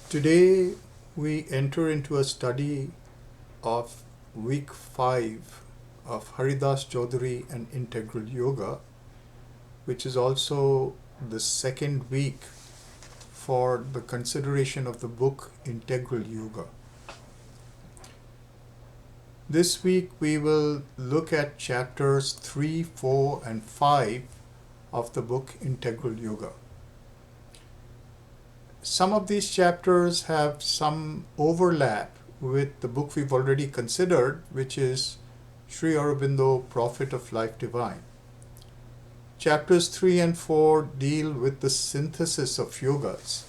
Today we enter into a study of week 5 of Haridas Chaudhuri and Integral Yoga, which is also the second week for the consideration of the book Integral Yoga. This week we will look at chapters 3, 4, and 5 of the book Integral Yoga. Some of these chapters have some overlap with the book we've already considered, which is Sri Aurobindo, Prophet of Life Divine. Chapters 3 and 4 deal with the synthesis of yogas.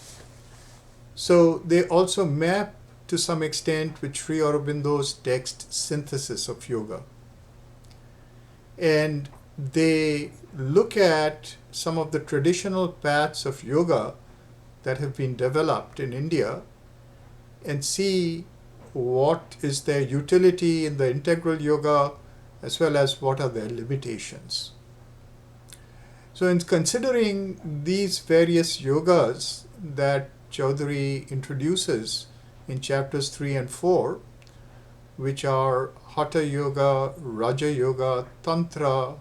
So they also map to some extent with Sri Aurobindo's text Synthesis of Yoga. And they look at some of the traditional paths of yoga that have been developed in India and see what is their utility in the integral yoga as well as what are their limitations. So in considering these various yogas that Chaudhuri introduces in chapters 3 and 4, which are Hatha Yoga, Raja Yoga, Tantra,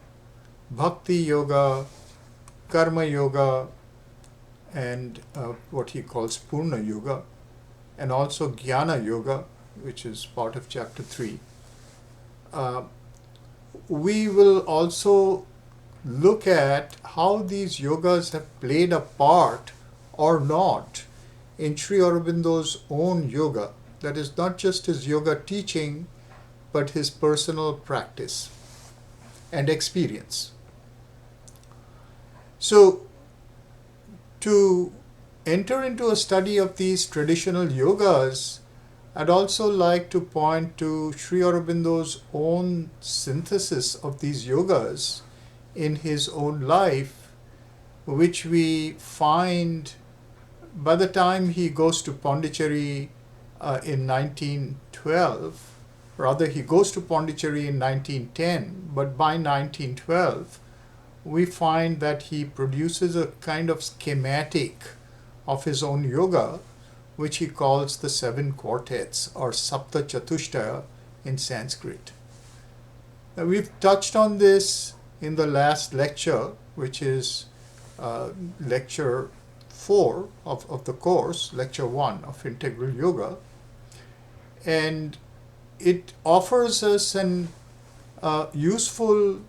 Bhakti Yoga, Karma Yoga, and what he calls Purna Yoga, and also Jnana Yoga, which is part of chapter 3. We will also look at how these yogas have played a part or not in Sri Aurobindo's own yoga. That is not just his yoga teaching, but his personal practice and experience. So, to enter into a study of these traditional yogas, I'd also like to point to Sri Aurobindo's own synthesis of these yogas in his own life, which we find by the time he goes to Pondicherry in 1912. Rather, he goes to Pondicherry in 1910, but by 1912, we find that he produces a kind of schematic of his own yoga, which he calls the 7 quartets or Sapta Chatushtaya in Sanskrit. Now, we've touched on this in the last lecture, which is lecture 4 of the course, lecture 1 of Integral Yoga, and it offers us an useful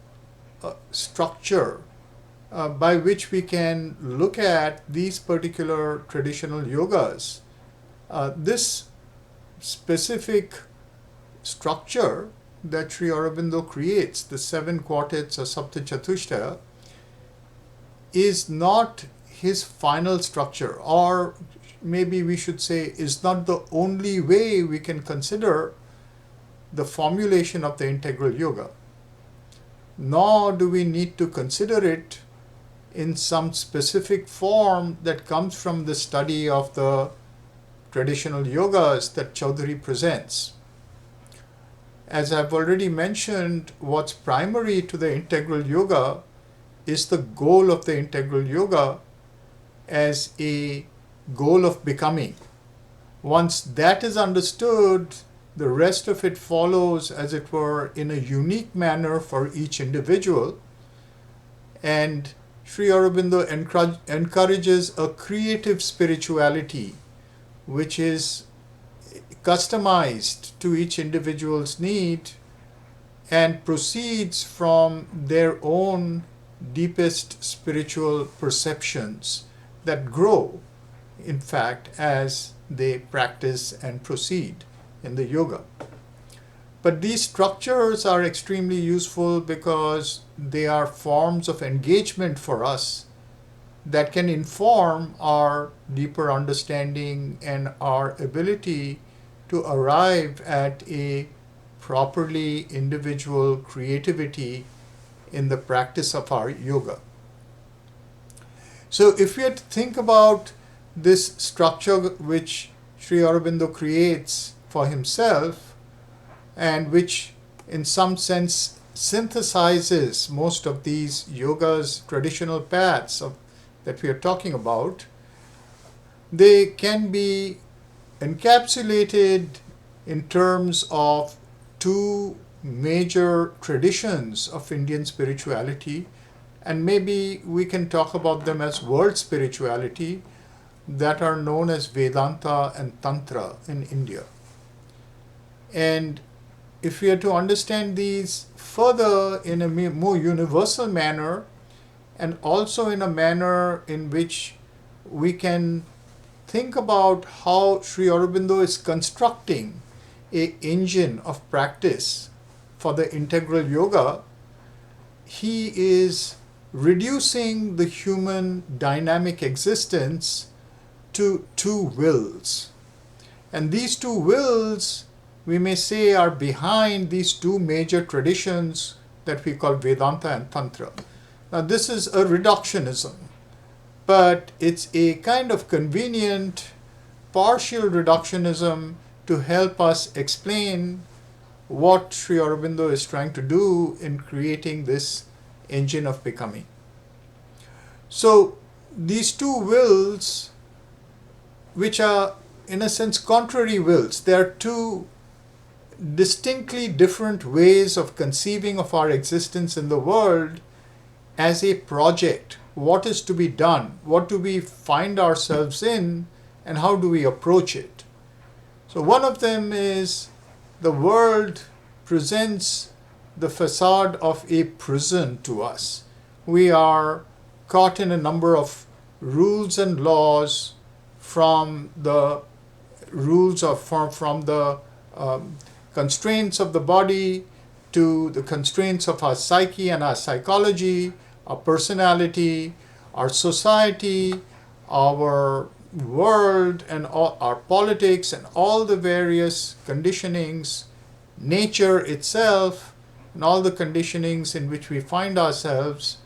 structure by which we can look at these particular traditional yogas. This specific structure that Sri Aurobindo creates, the 7 quartets or Sapta Chatushtaya, is not his final structure, or maybe we should say is not the only way we can consider the formulation of the integral yoga. Nor do we need to consider it in some specific form that comes from the study of the traditional yogas that Chaudhuri presents. As I've already mentioned, what's primary to the integral yoga is the goal of the integral yoga as a goal of becoming. Once that is understood, the rest of it follows, as it were, in a unique manner for each individual. And Sri Aurobindo encourages a creative spirituality, which is customized to each individual's need and proceeds from their own deepest spiritual perceptions that grow, in fact, as they practice and proceed in the yoga. But these structures are extremely useful because they are forms of engagement for us that can inform our deeper understanding and our ability to arrive at a properly individual creativity in the practice of our yoga. So if we had to think about this structure which Sri Aurobindo creates for himself and which in some sense synthesizes most of these yoga's traditional paths that we are talking about, they can be encapsulated in terms of two major traditions of Indian spirituality, and maybe we can talk about them as world spirituality, that are known as Vedanta and Tantra in India. And if we are to understand these further in a more universal manner, and also in a manner in which we can think about how Sri Aurobindo is constructing an engine of practice for the integral yoga, he is reducing the human dynamic existence to two wills. And these two wills, we may say, are behind these two major traditions that we call Vedanta and Tantra. Now, this is a reductionism, but it's a kind of convenient partial reductionism to help us explain what Sri Aurobindo is trying to do in creating this engine of becoming. So, these two wills, which are in a sense contrary wills, they are two distinctly different ways of conceiving of our existence in the world as a project. What is to be done? What do we find ourselves in? And how do we approach it? So one of them is the world presents the facade of a prison to us. We are caught in a number of rules and laws, from the rules of from the constraints of the body to the constraints of our psyche and our psychology, our personality, our society, our world, and all our politics, and all the various conditionings, nature itself, and all the conditionings in which we find ourselves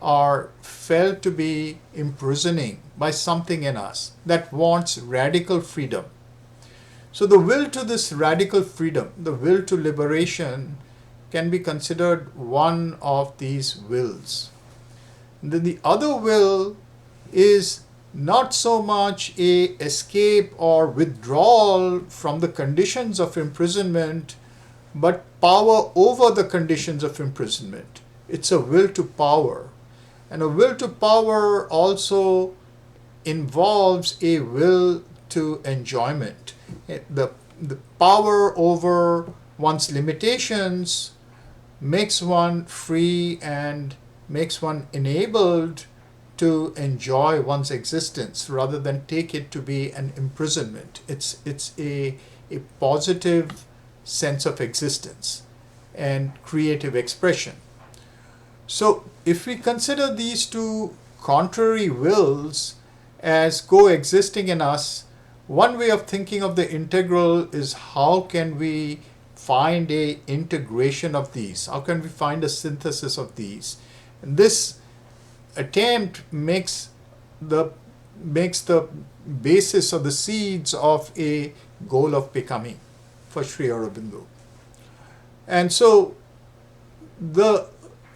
are felt to be imprisoning by something in us that wants radical freedom. So the will to this radical freedom, the will to liberation, can be considered one of these wills. And then the other will is not so much a escape or withdrawal from the conditions of imprisonment, but power over the conditions of imprisonment. It's a will to power. And a will to power also involves a will to enjoyment. The power over one's limitations makes one free and makes one enabled to enjoy one's existence rather than take it to be an imprisonment. It's a positive sense of existence and creative expression. So if we consider these two contrary wills as coexisting in us, one way of thinking of the integral is how can we find a integration of these? How can we find a synthesis of these? And this attempt makes the basis or the seeds of a goal of becoming for Sri Aurobindo. And so the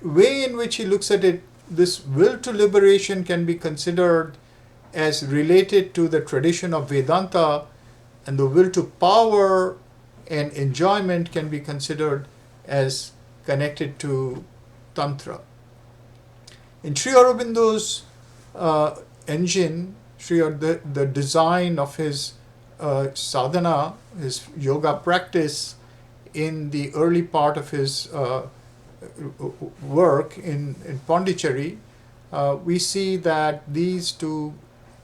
way in which he looks at it, this will to liberation can be considered as related to the tradition of Vedanta, and the will to power and enjoyment can be considered as connected to Tantra. In Sri Aurobindo's engine, the design of his sadhana, his yoga practice in the early part of his work in Pondicherry, we see that these two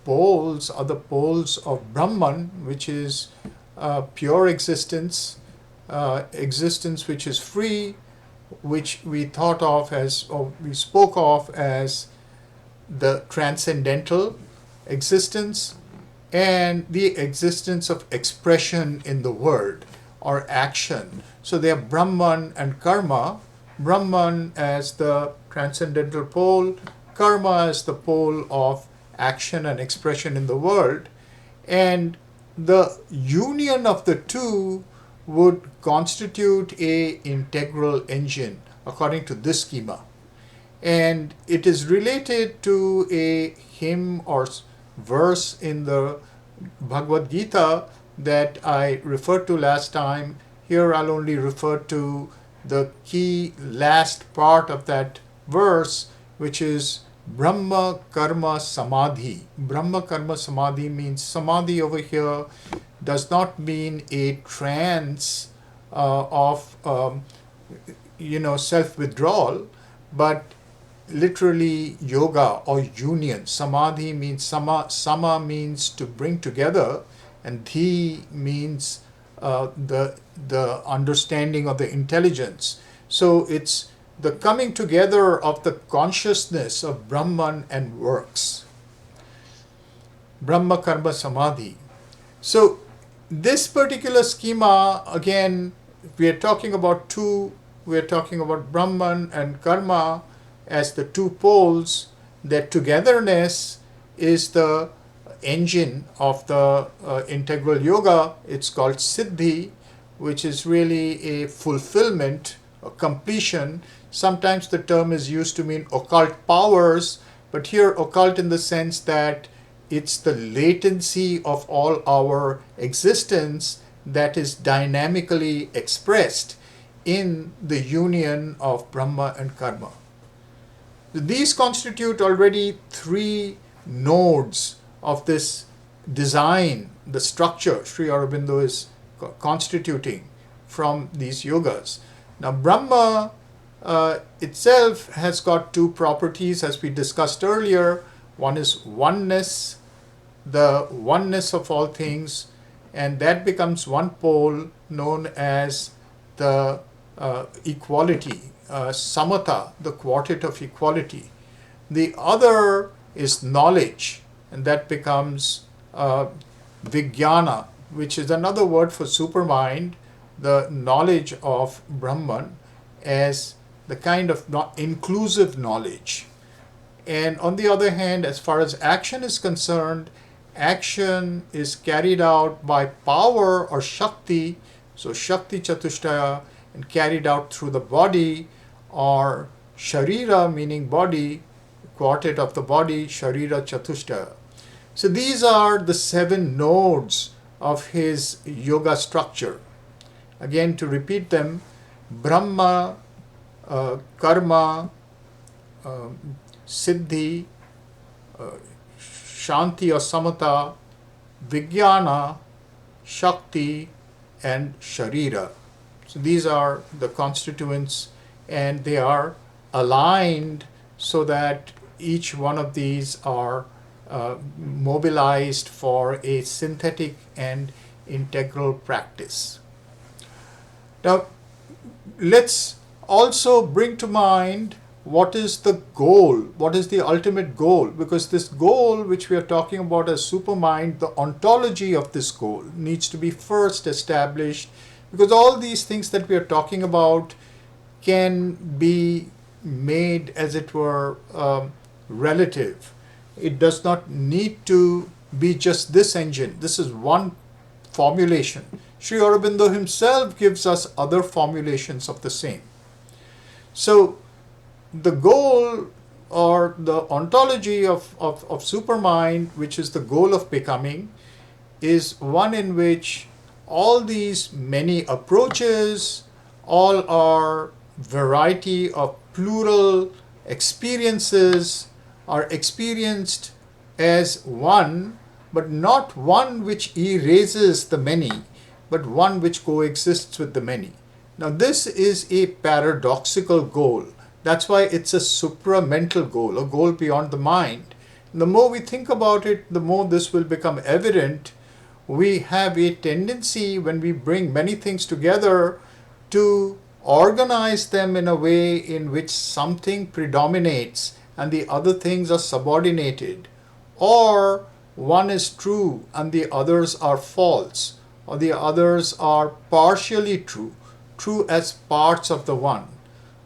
poles are the poles of Brahman, which is pure existence, existence which is free, which we thought of as, or we spoke of as the transcendental existence, and the existence of expression in the world or action. So they are Brahman and Karma. Brahman as the transcendental pole, Karma as the pole of action and expression in the world. And the union of the two would constitute a integral engine according to this schema. And it is related to a hymn or verse in the Bhagavad Gita that I referred to last time. Here I'll only refer to the key last part of that verse, which is Brahma Karma Samadhi. Brahma Karma Samadhi means samadhi over here does not mean a trance of self-withdrawal, but literally yoga or union. Samadhi means sama means to bring together, and dhi means the understanding of the intelligence. So it's the coming together of the consciousness of Brahman and works. Brahma Karma Samadhi. So this particular schema, again, we are talking about Brahman and Karma as the two poles. Their togetherness is the engine of the integral yoga. It's called Siddhi, which is really a fulfillment, a completion. Sometimes the term is used to mean occult powers, but here occult in the sense that it's the latency of all our existence that is dynamically expressed in the union of Brahma and Karma. These constitute already three nodes of this design, the structure Sri Aurobindo is constituting from these yogas. Now, Brahma itself has got two properties, as we discussed earlier. One is oneness, the oneness of all things, and that becomes one pole known as the equality, samatha, the quartet of equality. The other is knowledge, and that becomes vijnana, which is another word for supermind, the knowledge of Brahman as the kind of inclusive knowledge. And on the other hand, as far as action is concerned, action is carried out by power or Shakti, so Shakti Chatushtaya, and carried out through the body, or Sharira, meaning body, quartet of the body, Sharira Chatushtaya. So these are the 7 nodes of his yoga structure. Again, to repeat them: Brahma, Karma, Siddhi, Shanti or Samatha, Vijnana, Shakti, and Sharira. So these are the constituents, and they are aligned so that each one of these are mobilized for a synthetic and integral practice. Now, let's also bring to mind what is the goal, what is the ultimate goal, because this goal which we are talking about as supermind, the ontology of this goal needs to be first established, because all these things that we are talking about can be made, as it were, relative. It does not need to be just this engine. This is one formulation. Sri Aurobindo himself gives us other formulations of the same. So the goal or the ontology of supermind, which is the goal of becoming, is one in which all these many approaches, all our variety of plural experiences are experienced as one, but not one which erases the many, but one which coexists with the many. Now, this is a paradoxical goal. That's why it's a supramental goal, a goal beyond the mind. And the more we think about it, the more this will become evident. We have a tendency, when we bring many things together, to organize them in a way in which something predominates and the other things are subordinated, or one is true and the others are false, or the others are partially true, true as parts of the one,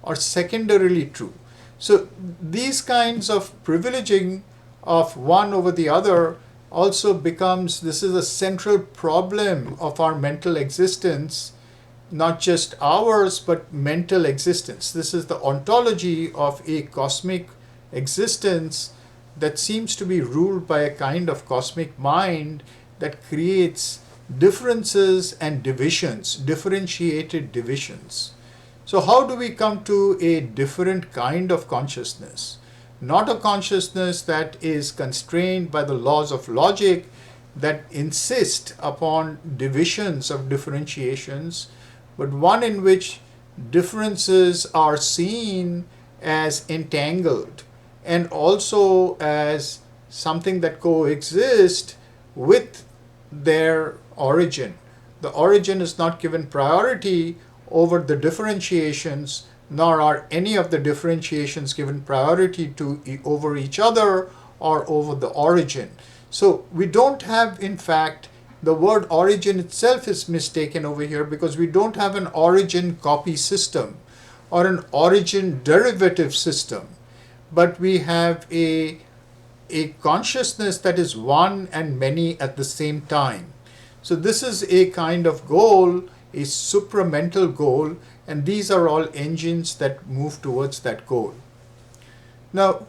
or secondarily true. So these kinds of privileging of one over the other also becomes, this is a central problem of our mental existence, not just ours, but mental existence. This is the ontology of a cosmic existence that seems to be ruled by a kind of cosmic mind that creates differences and divisions, differentiated divisions. So how do we come to a different kind of consciousness? Not a consciousness that is constrained by the laws of logic that insist upon divisions of differentiations, but one in which differences are seen as entangled and also as something that coexist with their origin. The origin is not given priority over the differentiations, nor are any of the differentiations given priority to over each other or over the origin. So we don't have, in fact, the word origin itself is mistaken over here because we don't have an origin copy system or an origin derivative system, but we have a consciousness that is one and many at the same time. So this is a kind of goal, a supramental goal, and these are all engines that move towards that goal. Now,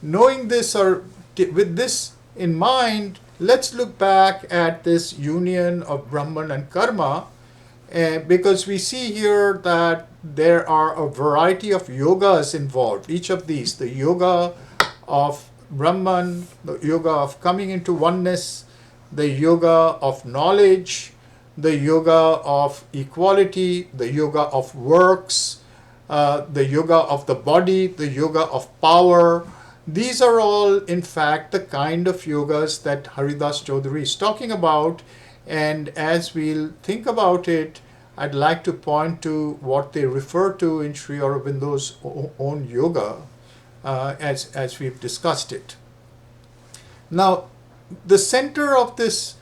knowing this, or with this in mind, let's look back at this union of Brahman and Karma, because we see here that there are a variety of yogas involved. Each of these, the yoga of Brahman, the yoga of coming into oneness, the yoga of knowledge, the yoga of equality, the yoga of works, the yoga of the body, the yoga of power. These are all, in fact, the kind of yogas that Haridas Chaudhuri is talking about. And as we'll think about it, I'd like to point to what they refer to in Sri Aurobindo's own yoga, as we've discussed it. Now, the center of this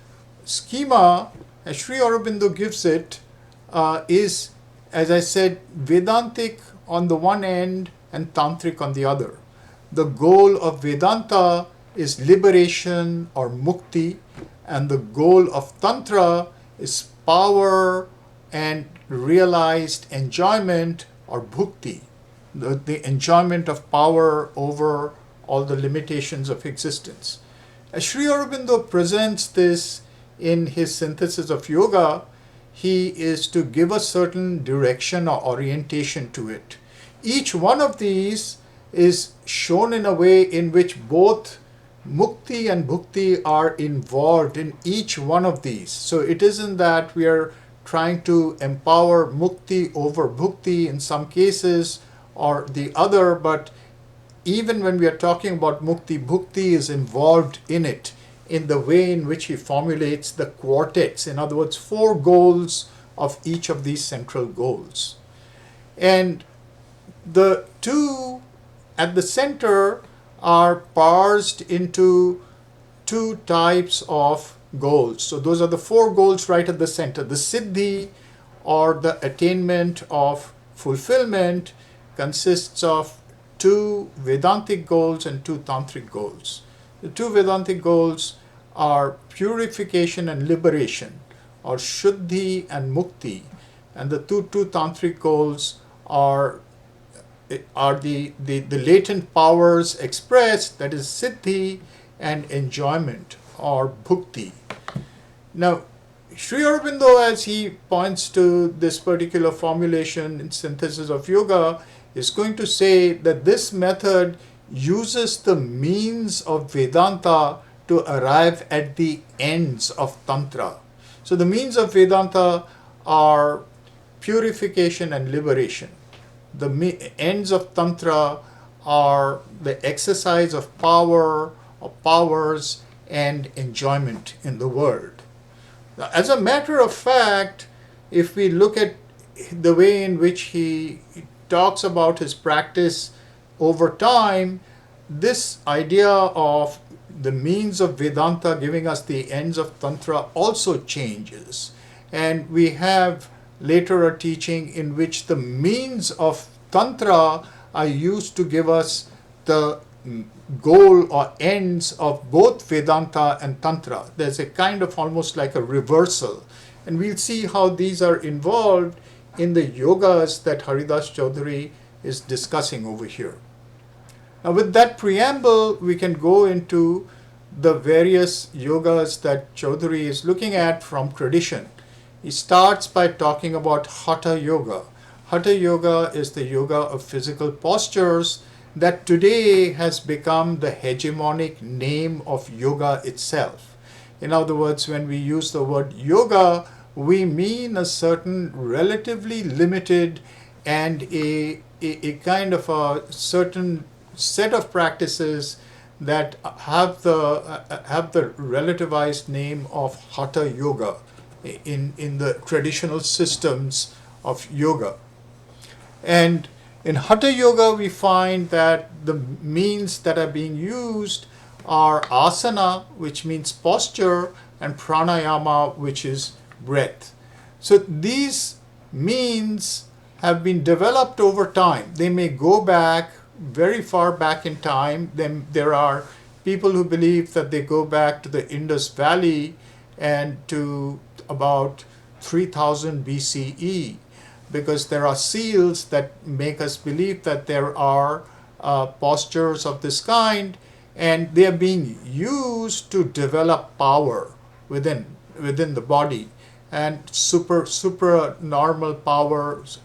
schema, as Sri Aurobindo gives it, is, as I said, Vedantic on the one end and Tantric on the other. The goal of Vedanta is liberation or mukti, and the goal of Tantra is power and realized enjoyment or bhukti, the enjoyment of power over all the limitations of existence. As Sri Aurobindo presents this in his synthesis of yoga, he is to give a certain direction or orientation to it. Each one of these is shown in a way in which both mukti and bhukti are involved in each one of these. So it isn't that we are trying to empower mukti over bhukti in some cases or the other, but even when we are talking about mukti, bhukti is involved in it in the way in which he formulates the quartets. In other words, 4 goals of each of these central goals. And the 2 at the center are parsed into 2 types of goals. So those are the 4 goals right at the center. The siddhi, or the attainment of fulfillment, consists of 2 Vedantic goals and 2 Tantric goals. The 2 Vedantic goals are purification and liberation, or Shuddhi and Mukti, and the two Tantric goals are the latent powers expressed, that is Siddhi, and enjoyment, or Bhukti. Now, Sri Aurobindo, as he points to this particular formulation in Synthesis of Yoga, is going to say that this method uses the means of Vedanta to arrive at the ends of Tantra. So the means of Vedanta are purification and liberation. The ends of Tantra are the exercise of power, of powers, and enjoyment in the world. Now, as a matter of fact, if we look at the way in which he talks about his practice over time, this idea of the means of Vedanta giving us the ends of Tantra also changes. And we have later a teaching in which the means of Tantra are used to give us the goal or ends of both Vedanta and Tantra. There's a kind of almost like a reversal. And we'll see how these are involved in the yogas that Haridas Chaudhuri is discussing over here. Now with that preamble, we can go into the various yogas that Chaudhuri is looking at from tradition. He starts by talking about Hatha Yoga. Hatha Yoga is the yoga of physical postures that today has become the hegemonic name of yoga itself. In other words, when we use the word yoga, we mean a certain relatively limited and a kind of a certain set of practices that have the relativized name of Hatha Yoga in the traditional systems of yoga. And in Hatha Yoga, we find that the means that are being used are asana, which means posture, and pranayama, which is breath. So these means have been developed over time. They may go back very far back in time. Then there are people who believe that they go back to the Indus Valley and to about 3000 BCE, because there are seals that make us believe that there are postures of this kind, and they are being used to develop power within the body, and supranormal powers,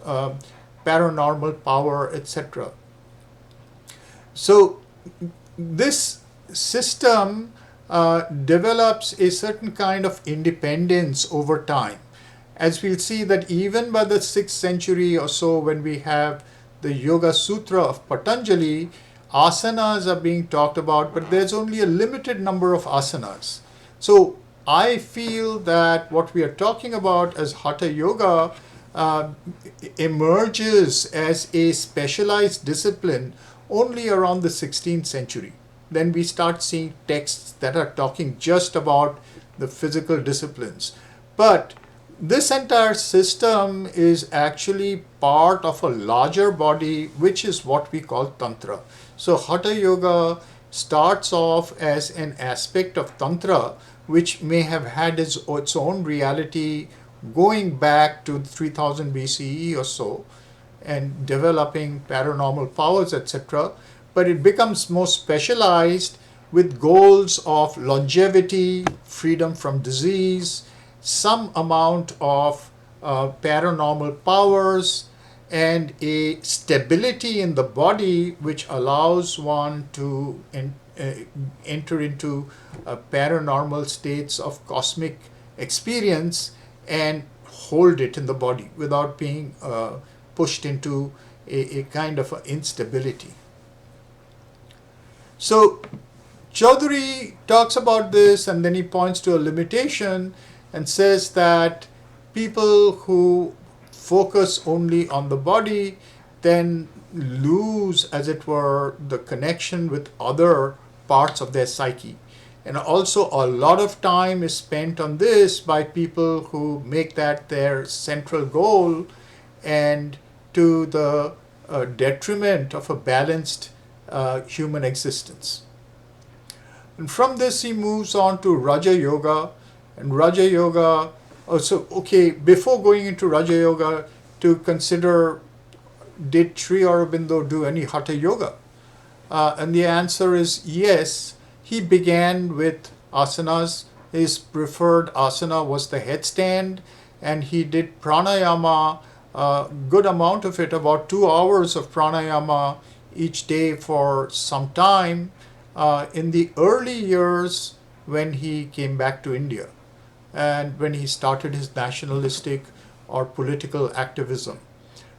paranormal power, etc. So this system develops a certain kind of independence over time. As we'll see that even by the 6th century or so, when we have the Yoga Sutra of Patanjali, asanas are being talked about, but there's only a limited number of asanas. So I feel that what we are talking about as Hatha Yoga emerges as a specialized discipline only around the 16th century. Then we start seeing texts that are talking just about the physical disciplines. But this entire system is actually part of a larger body, which is what we call Tantra. So Hatha Yoga starts off as an aspect of Tantra, which may have had its own reality going back to 3000 BCE or so, and developing paranormal powers, etc. But it becomes more specialized with goals of longevity, freedom from disease, some amount of paranormal powers, and a stability in the body which allows one to enter into paranormal states of cosmic experience and hold it in the body without being pushed into a kind of instability. So Chaudhuri talks about this, and then he points to a limitation and says that people who focus only on the body then lose, as it were, the connection with other parts of their psyche. And also a lot of time is spent on this by people who make that their central goal, and to the detriment of a balanced human existence. And from this he moves on to Raja Yoga. And Raja Yoga, before going into Raja Yoga, to consider, did Sri Aurobindo do any Hatha Yoga? And the answer is yes. He began with asanas. His preferred asana was the headstand, and he did pranayama, a good amount of it, about 2 hours of pranayama each day for some time in the early years when he came back to India and when he started his nationalistic or political activism.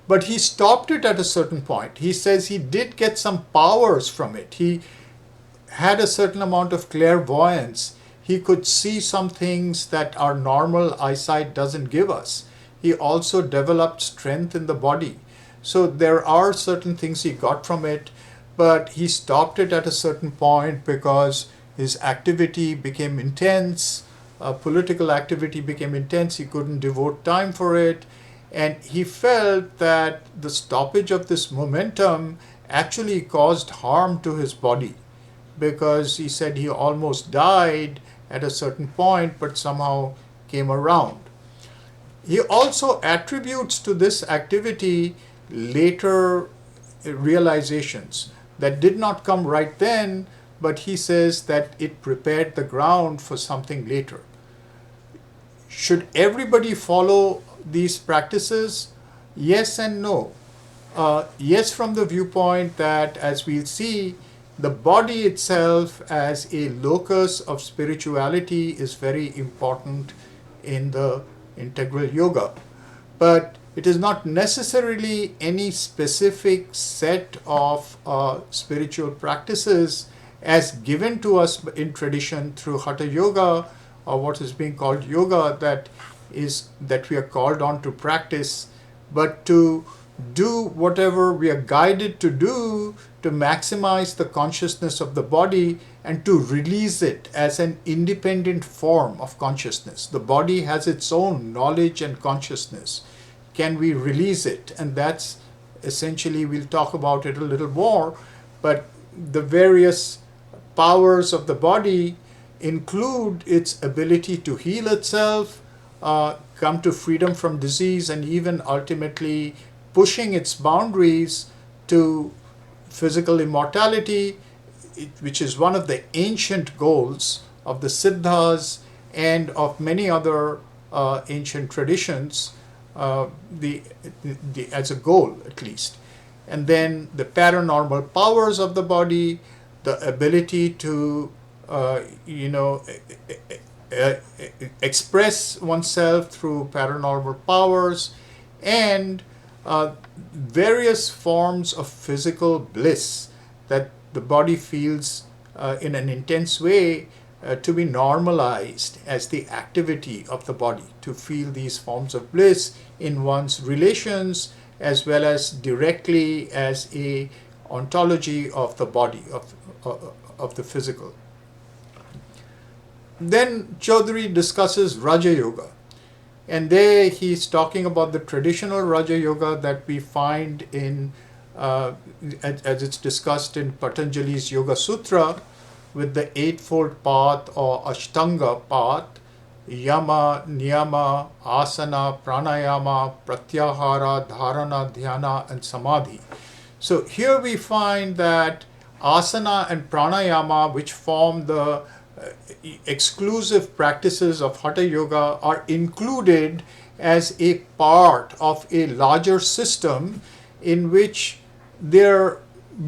But he stopped it at a certain point. He says he did get some powers from it. He had a certain amount of clairvoyance. He could see some things that our normal eyesight doesn't give us. He also developed strength in the body. So there are certain things he got from it, but he stopped it at a certain point because his activity became intense, political activity became intense, he couldn't devote time for it, and he felt that the stoppage of this momentum actually caused harm to his body, because he said he almost died at a certain point but somehow came around. He also attributes to this activity later realizations that did not come right then, but he says that it prepared the ground for something later. Should everybody follow these practices? Yes and no. Yes, from the viewpoint that, as we'll see, the body itself as a locus of spirituality is very important in the integral yoga. But it is not necessarily any specific set of spiritual practices as given to us in tradition through Hatha Yoga, or what is being called yoga, that we are called on to practice, but to do whatever we are guided to do to maximize the consciousness of the body and to release it as an independent form of consciousness. The body has its own knowledge and consciousness. Can we release it? And that's essentially, we'll talk about it a little more, but the various powers of the body include its ability to heal itself, come to freedom from disease, and even ultimately pushing its boundaries to physical immortality, which is one of the ancient goals of the Siddhas and of many other ancient traditions, as a goal at least. And then the paranormal powers of the body, the ability to express oneself through paranormal powers, and various forms of physical bliss that the body feels in an intense way to be normalized as the activity of the body, to feel these forms of bliss in one's relations as well as directly as a ontology of the body, of the physical. Then Chaudhuri discusses Raja Yoga. And there he's talking about the traditional Raja Yoga that we find in, as it's discussed in Patanjali's Yoga Sutra, with the Eightfold Path or Ashtanga Path: Yama, Niyama, Asana, Pranayama, Pratyahara, Dharana, Dhyana, and Samadhi. So here we find that Asana and Pranayama, which form the exclusive practices of Hatha Yoga, are included as a part of a larger system in which they're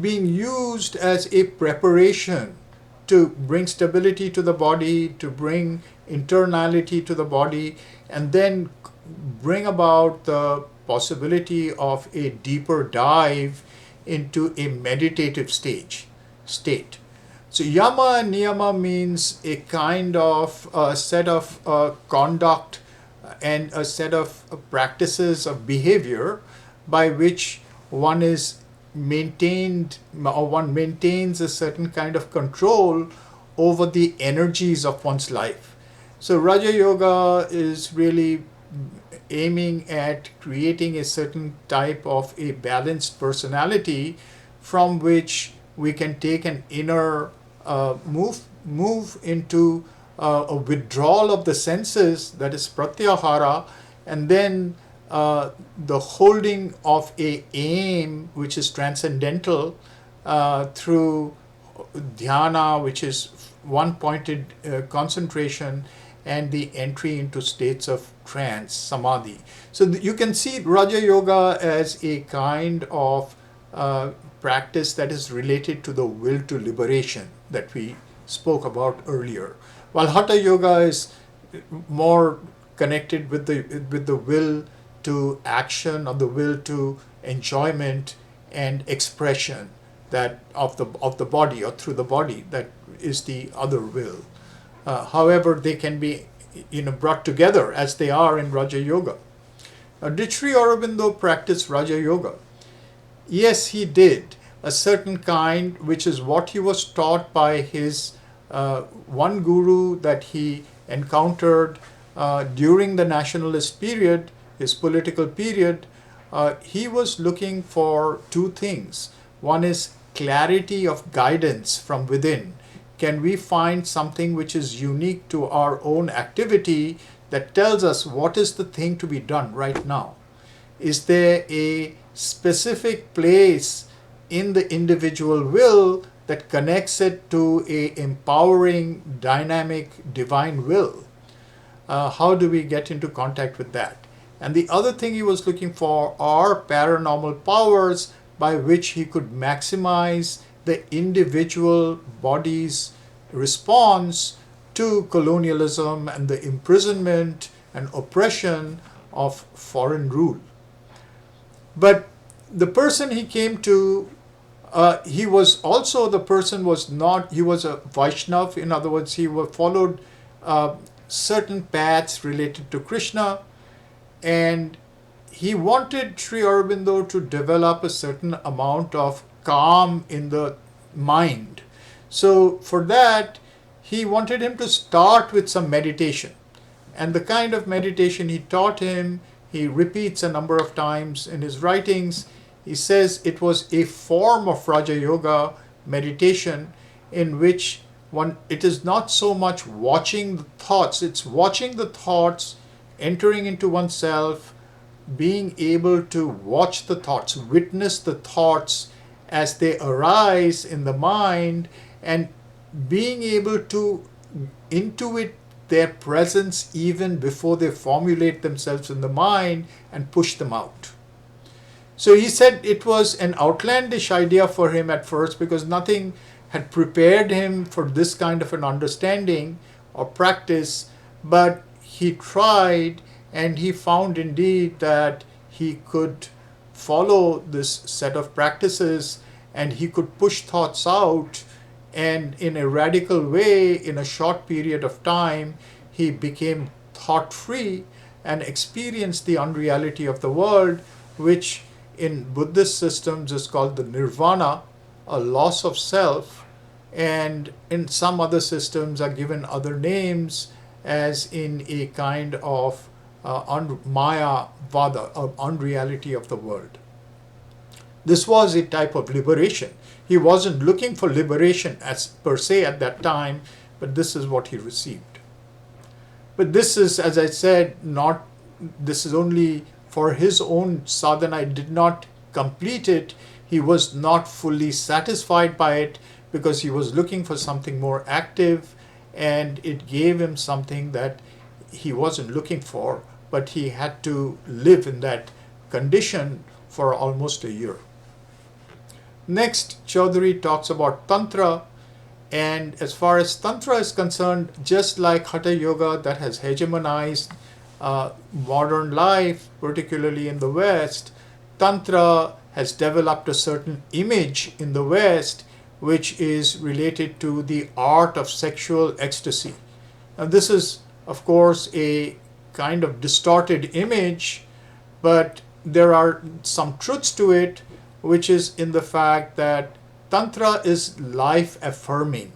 being used as a preparation to bring stability to the body, to bring internality to the body, and then bring about the possibility of a deeper dive into a meditative state. So Yama and Niyama means a kind of set of conduct and a set of practices of behavior by which one is maintained, or one maintains a certain kind of control over the energies of one's life. So Raja Yoga is really aiming at creating a certain type of a balanced personality from which we can take an inner move into a withdrawal of the senses, that is pratyahara, and then the holding of a aim which is transcendental through dhyana, which is one-pointed concentration, and the entry into states of trance, samadhi. So you can see Raja Yoga as a kind of practice that is related to the will to liberation that we spoke about earlier, while Hatha Yoga is more connected with the will to action, or the will to enjoyment and expression that of the body, or through the body, that is the other will. However, they can be brought together as they are in Raja Yoga. Did Sri Aurobindo practice Raja Yoga? Yes, he did. A certain kind, which is what he was taught by his one guru that he encountered during the nationalist period, his political period. He was looking for two things. One is clarity of guidance from within. Can we find something which is unique to our own activity that tells us what is the thing to be done right now? Is there a specific place in the individual will that connects it to a empowering, dynamic, divine will. How do we get into contact with that? And the other thing he was looking for are paranormal powers by which he could maximize the individual body's response to colonialism and the imprisonment and oppression of foreign rule. But the person he came to, he was also the person was not, he was a Vaishnav. In other words, he followed certain paths related to Krishna, and he wanted Sri Aurobindo to develop a certain amount of calm in the mind. So for that, he wanted him to start with some meditation. And the kind of meditation he taught him, he repeats a number of times in his writings. He says it was a form of Raja Yoga meditation in which it is not so much watching the thoughts, it's watching the thoughts, entering into oneself, being able to watch the thoughts, witness the thoughts as they arise in the mind, and being able to intuit their presence even before they formulate themselves in the mind and push them out. So he said it was an outlandish idea for him at first because nothing had prepared him for this kind of an understanding or practice, but he tried and he found indeed that he could follow this set of practices and he could push thoughts out, and in a radical way, in a short period of time, he became thought-free and experienced the unreality of the world, which in Buddhist systems is called the nirvana, a loss of self, and in some other systems are given other names, as in a kind of Maya Vada, unreality of the world. This was a type of liberation. He wasn't looking for liberation as per se at that time, but this is what he received. But this is, as I said, this is only for his own sadhana. He did not complete it. He was not fully satisfied by it because he was looking for something more active, and it gave him something that he wasn't looking for, but he had to live in that condition for almost a year. Next, Chaudhuri talks about Tantra, and as far as Tantra is concerned, just like Hatha Yoga that has hegemonized modern life, particularly in the West, Tantra has developed a certain image in the West which is related to the art of sexual ecstasy. Now this is, of course, a kind of distorted image, but there are some truths to it, which is in the fact that Tantra is life affirming.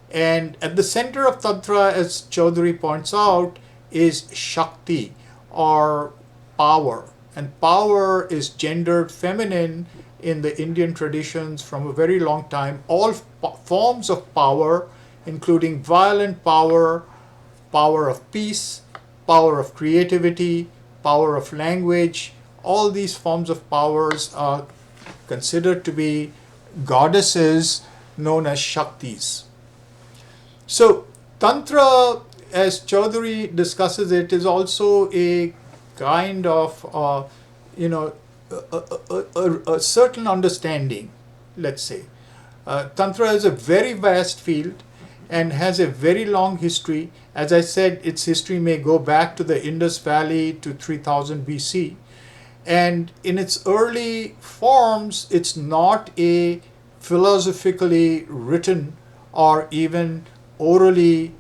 And at the center of Tantra, as Chaudhuri points out, is Shakti, or power. And power is gendered feminine in the Indian traditions from a very long time. All forms of power, including violent power, power of peace, power of creativity, power of language, all these forms of powers are considered to be goddesses known as Shaktis. So Tantra, as Chaudhuri discusses it, is also a kind of, a certain understanding, let's say. Tantra is a very vast field and has a very long history. As I said, its history may go back to the Indus Valley to 3000 BC. And in its early forms, it's not a philosophically written or even orally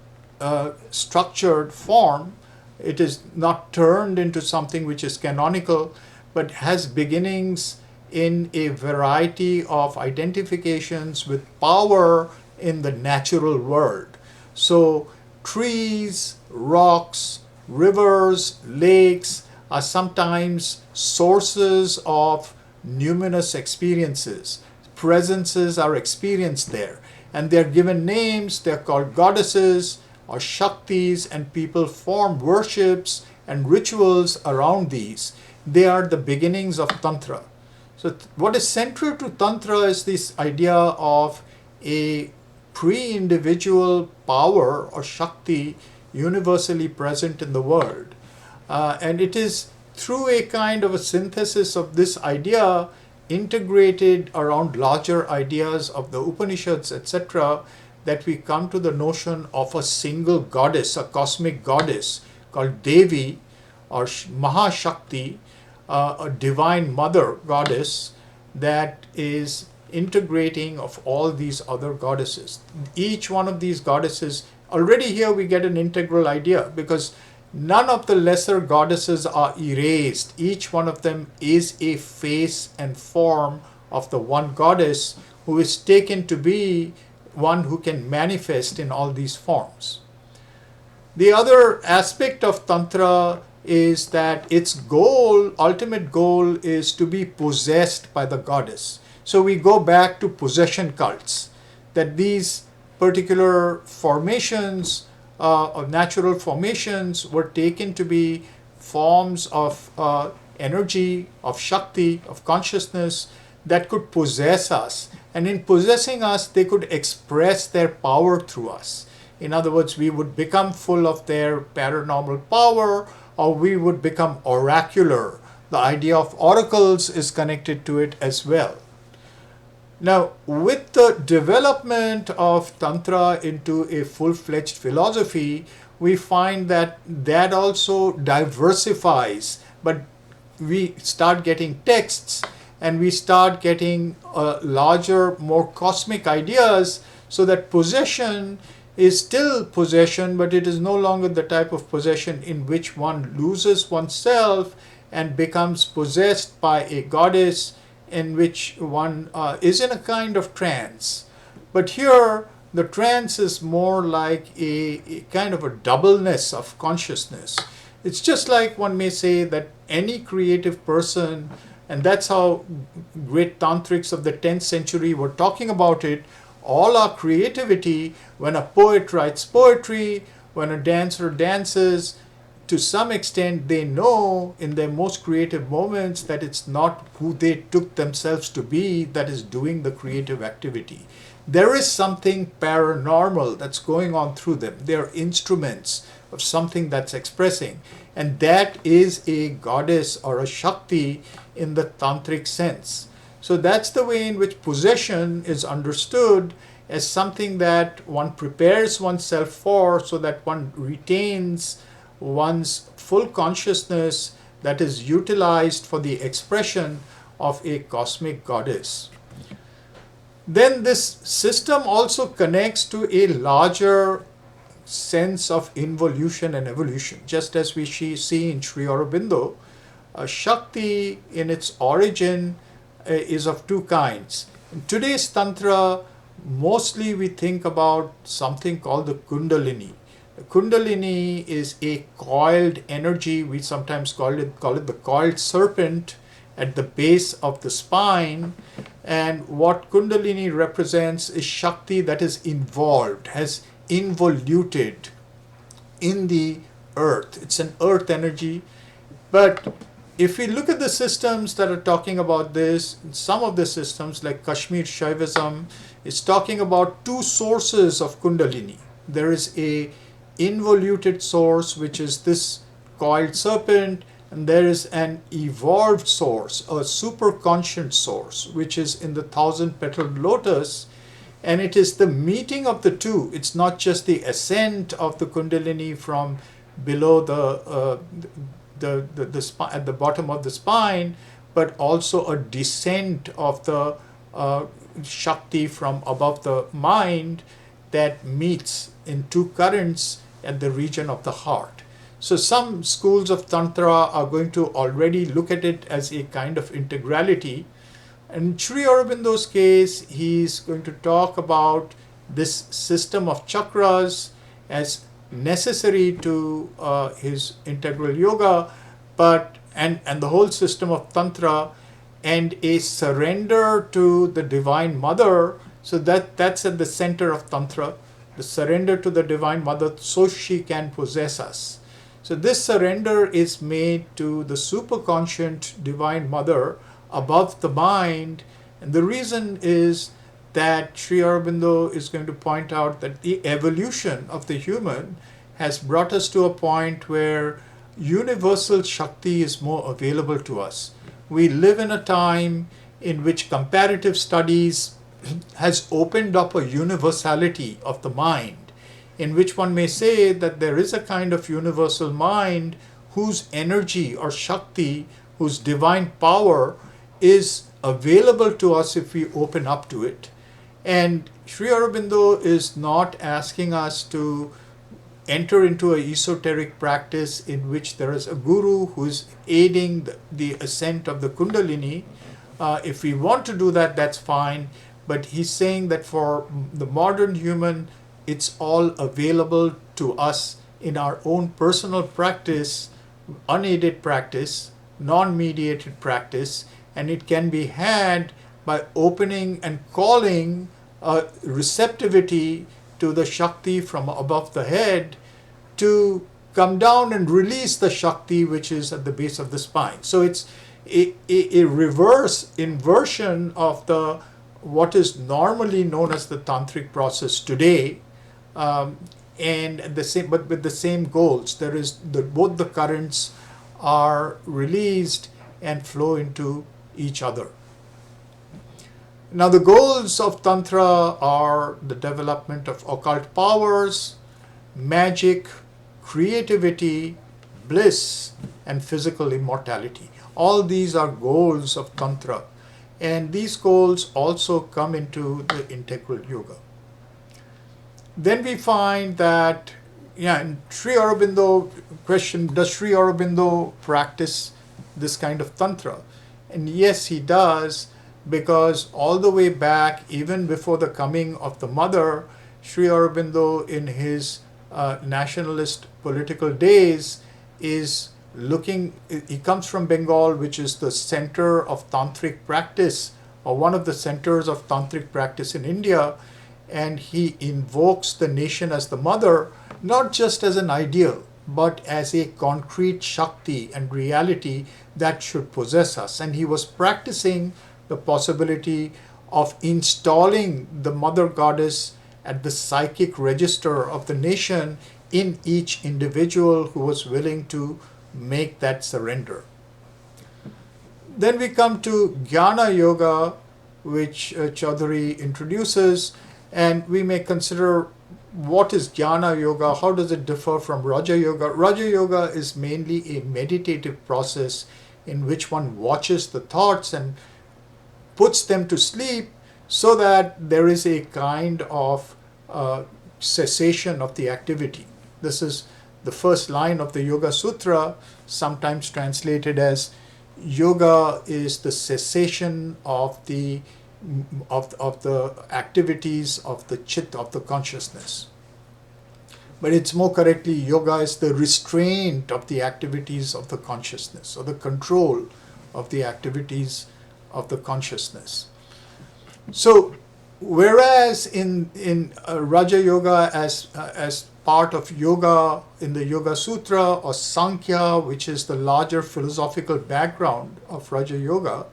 structured form. It is not turned into something which is canonical, but has beginnings in a variety of identifications with power in the natural world. So trees, rocks, rivers, lakes are sometimes sources of numinous experiences. Presences are experienced there, and they're given names. They're called goddesses or Shaktis, and people form worships and rituals around these. They are the beginnings of Tantra. So what is central to Tantra is this idea of a pre-individual power or Shakti universally present in the world. And it is through a kind of a synthesis of this idea integrated around larger ideas of the Upanishads, etc., that we come to the notion of a single goddess, a cosmic goddess called Devi or Mahashakti, a divine mother goddess that is integrating of all these other goddesses. Each one of these goddesses, already here we get an integral idea, because none of the lesser goddesses are erased. Each one of them is a face and form of the one goddess who is taken to be one who can manifest in all these forms. The other aspect of Tantra is that its goal, ultimate goal, is to be possessed by the goddess. So we go back to possession cults, that these particular formations, of natural formations, were taken to be forms of energy, of Shakti, of consciousness that could possess us. And in possessing us, they could express their power through us. In other words, we would become full of their paranormal power, or we would become oracular. The idea of oracles is connected to it as well. Now, with the development of Tantra into a full-fledged philosophy, we find that that also diversifies, but we start getting texts and we start getting larger, more cosmic ideas, so that possession is still possession, but it is no longer the type of possession in which one loses oneself and becomes possessed by a goddess, in which one is in a kind of trance. But here, the trance is more like a kind of a doubleness of consciousness. It's just like one may say that any creative person, and that's how great tantrics of the 10th century were talking about it, all our creativity, when a poet writes poetry, when a dancer dances, to some extent they know in their most creative moments that it's not who they took themselves to be that is doing the creative activity. There is something paranormal that's going on through them. They're instruments of something that's expressing. And that is a goddess or a Shakti in the tantric sense. So that's the way in which possession is understood as something that one prepares oneself for, so that one retains one's full consciousness that is utilized for the expression of a cosmic goddess. Then this system also connects to a larger sense of involution and evolution. Just as we see in Sri Aurobindo, Shakti in its origin is of two kinds. In today's Tantra, mostly we think about something called the Kundalini. The Kundalini is a coiled energy. We sometimes call it the coiled serpent at the base of the spine. And what Kundalini represents is Shakti that is involved, has involuted in the earth. It's an earth energy. But if we look at the systems that are talking about this, some of the systems like Kashmir Shaivism is talking about two sources of Kundalini. There is a involuted source, which is this coiled serpent, and there is an evolved source, a superconscious source, which is in the 1,000-petaled lotus. And it is the meeting of the two. It's not just the ascent of the Kundalini from below at the bottom of the spine, but also a descent of the Shakti from above the mind that meets in two currents at the region of the heart. So some schools of Tantra are going to already look at it as a kind of integrality. In Sri Aurobindo's case, he's going to talk about this system of chakras as necessary to his integral yoga, but and the whole system of Tantra, and a surrender to the Divine Mother. So that's at the center of Tantra, the surrender to the Divine Mother so she can possess us. So this surrender is made to the superconscient Divine Mother above the mind. And the reason is that Sri Aurobindo is going to point out that the evolution of the human has brought us to a point where universal Shakti is more available to us. We live in a time in which comparative studies has opened up a universality of the mind, in which one may say that there is a kind of universal mind whose energy or Shakti, whose divine power is available to us if we open up to it. And Sri Aurobindo is not asking us to enter into an esoteric practice in which there is a guru who is aiding the ascent of the Kundalini. If we want to do that, that's fine. But he's saying that for the modern human, it's all available to us in our own personal practice, unaided practice, non-mediated practice, and it can be had by opening and calling receptivity to the Shakti from above the head to come down and release the Shakti which is at the base of the spine. So it's a reverse inversion of the what is normally known as the tantric process today, and the same, but with the same goals. There is both the currents are released and flow into each other. Now, the goals of Tantra are the development of occult powers, magic, creativity, bliss, and physical immortality. All these are goals of Tantra, and these goals also come into the integral yoga. Then we find that, in Sri Aurobindo question, does Sri Aurobindo practice this kind of Tantra? And yes, he does, because all the way back, even before the coming of the mother, Sri Aurobindo in his nationalist political days is looking, he comes from Bengal, which is the center of tantric practice, or one of the centers of tantric practice in India, and he invokes the nation as the mother, not just as an ideal, but as a concrete Shakti and reality that should possess us. And he was practicing the possibility of installing the mother goddess at the psychic register of the nation in each individual who was willing to make that surrender. Then we come to Jnana Yoga, which Chaudhuri introduces, and we may consider what is Jnana Yoga, how does it differ from Raja Yoga. Raja Yoga is mainly a meditative process in which one watches the thoughts and puts them to sleep so that there is a kind of cessation of the activity. This is the first line of the Yoga Sutra, sometimes translated as yoga is the cessation of the activities of the chit, of the consciousness. But it's more correctly, yoga is the restraint of the activities of the consciousness, or the control of the activities of the consciousness. So, whereas in Raja Yoga as part of yoga in the Yoga Sutra, or Sankhya, which is the larger philosophical background of Raja Yoga,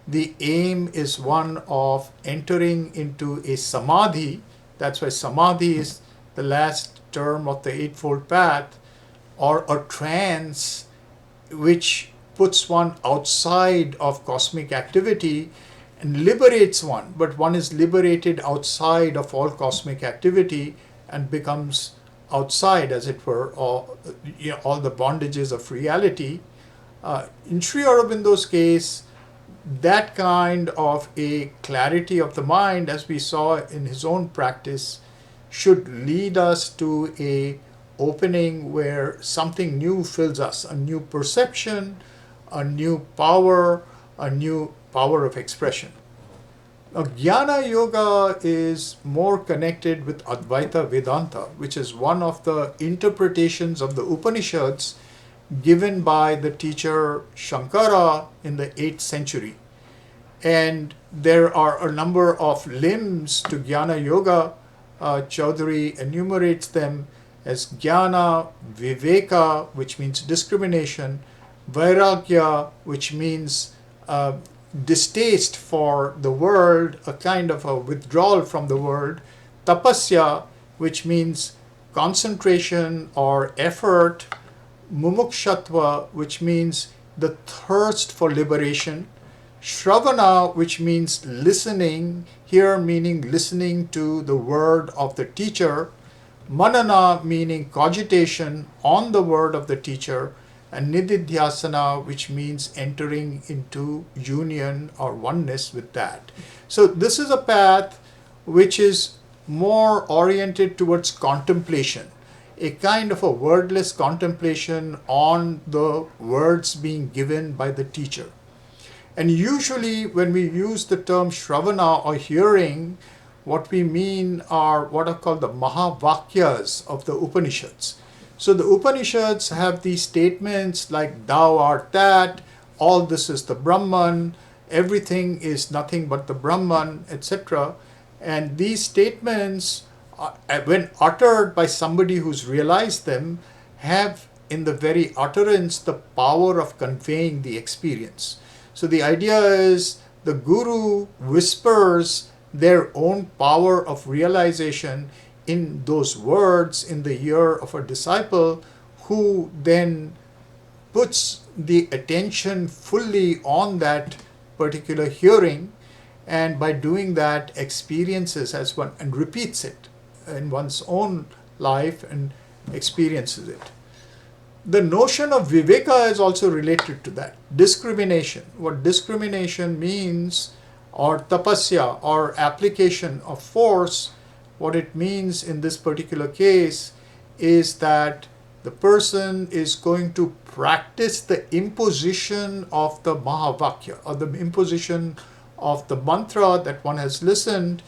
the aim is one of entering into a samadhi. That's why samadhi is the last term of the Eightfold Path, or a trance which puts one outside of cosmic activity and liberates one. But one is liberated outside of all cosmic activity and becomes outside, as it were, all the bondages of reality. In Sri Aurobindo's case, that kind of a clarity of the mind, as we saw in his own practice, should lead us to a opening where something new fills us, a new perception, a new power of expression. Now, Jnana Yoga is more connected with Advaita Vedanta, which is one of the interpretations of the Upanishads given by the teacher Shankara in the 8th century. And there are a number of limbs to Jnana Yoga. Chaudhuri enumerates them as Jnana, Viveka, which means discrimination, Vairagya, which means distaste for the world, a kind of a withdrawal from the world. Tapasya, which means concentration or effort. Mumukshatva, which means the thirst for liberation. Shravana, which means listening, here meaning listening to the word of the teacher. Manana, meaning cogitation on the word of the teacher. And Nididhyasana, which means entering into union or oneness with that. So this is a path which is more oriented towards contemplation, a kind of a wordless contemplation on the words being given by the teacher. And usually when we use the term Shravana or hearing, what we mean are what are called the Mahavakyas of the Upanishads. So the Upanishads have these statements like thou art that, all this is the Brahman, everything is nothing but the Brahman, etc. And these statements, when uttered by somebody who's realized them, have in the very utterance the power of conveying the experience. So the idea is the guru whispers their own power of realization in those words in the ear of a disciple, who then puts the attention fully on that particular hearing, and by doing that experiences as one and repeats it in one's own life and experiences it. The notion of viveka is also related to that. Discrimination. What discrimination means, or tapasya, or application of force, what it means in this particular case is that the person is going to practice the imposition of the Mahavakya, or the imposition of the mantra that one has listened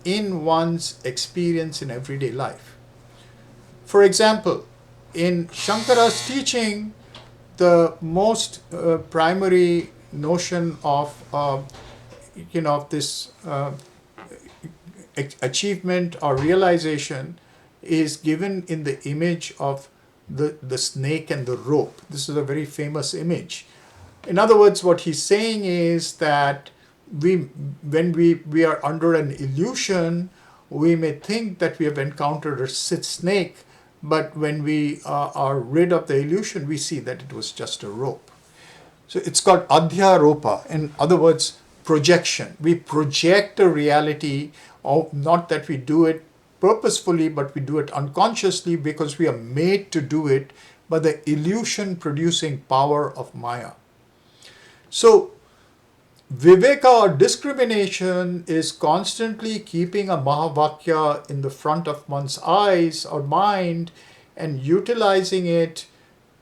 in one's experience in everyday life. For example, in Shankara's teaching, the most primary notion of this achievement or realization is given in the image of the snake and the rope. This is a very famous image. In other words, what he's saying is that when we are under an illusion, we may think that we have encountered a snake, but when we are rid of the illusion, we see that it was just a rope. So it's called adhyaropa. In other words, projection. We project a reality, not that we do it purposefully, but we do it unconsciously because we are made to do it by the illusion producing power of Maya. So viveka or discrimination is constantly keeping a Mahavakya in the front of one's eyes or mind and utilizing it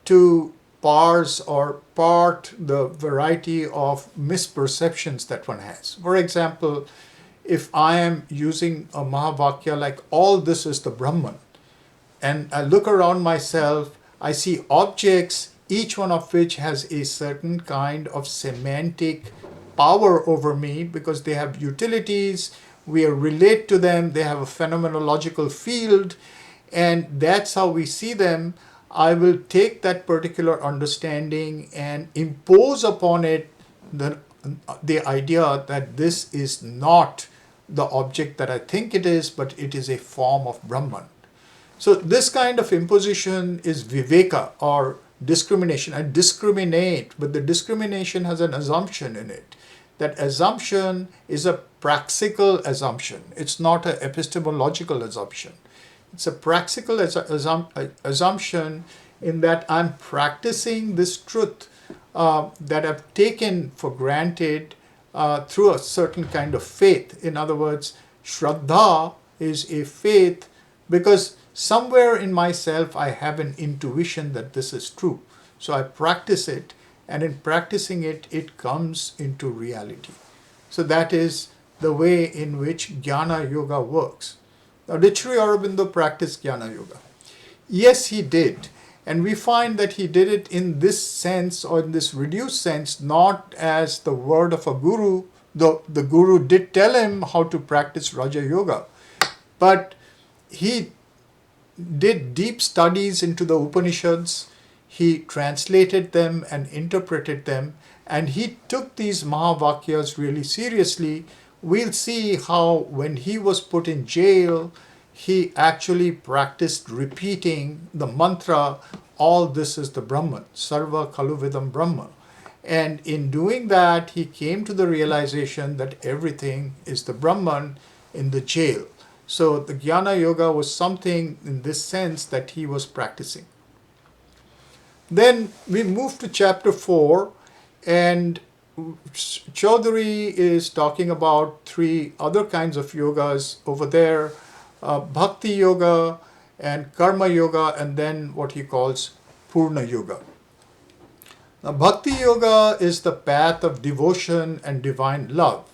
to parse or part the variety of misperceptions that one has. For example, if I am using a Mahavakya like all this is the Brahman, and I look around myself, I see objects, each one of which has a certain kind of semantic power over me because they have utilities, we relate to them, they have a phenomenological field, and that's how we see them. I will take that particular understanding and impose upon it the idea that this is not the object that I think it is, but it is a form of Brahman. So this kind of imposition is viveka or discrimination. I discriminate, but the discrimination has an assumption in it. That assumption is a praxical assumption. It's not an epistemological assumption. It's a praxical assumption in that I'm practicing this truth that I've taken for granted through a certain kind of faith. In other words, Shraddha is a faith because somewhere in myself I have an intuition that this is true. So I practice it, and in practicing it, it comes into reality. So that is the way in which Jnana Yoga works. Now, did Sri Aurobindo practice Jnana Yoga? Yes, he did. And we find that he did it in this sense, or in this reduced sense, not as the word of a guru, though the guru did tell him how to practice Raja Yoga. But he did deep studies into the Upanishads. he translated them and interpreted them, and he took these Mahavakyas really seriously. We'll see how when he was put in jail, he actually practiced repeating the mantra, all this is the Brahman, Sarva Kaluvidam Brahma. And in doing that, he came to the realization that everything is the Brahman in the jail. So the Jnana Yoga was something in this sense that he was practicing. Then we move to chapter 4, and Chaudhuri is talking about 3 other kinds of yogas over there, Bhakti Yoga and Karma Yoga, and then what he calls Purna Yoga. Now, Bhakti Yoga is the path of devotion and divine love.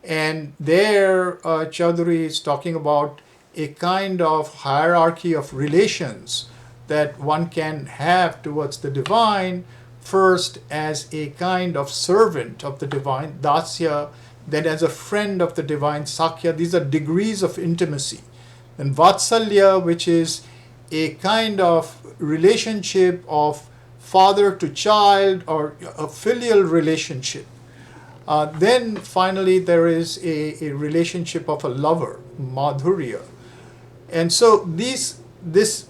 And there, Chaudhuri is talking about a kind of hierarchy of relations that one can have towards the divine, first as a kind of servant of the divine, Dasya, then as a friend of the divine, Sakya. These are degrees of intimacy. And Vatsalya, which is a kind of relationship of father to child or a filial relationship. Then finally there is a relationship of a lover, Madhurya. And so this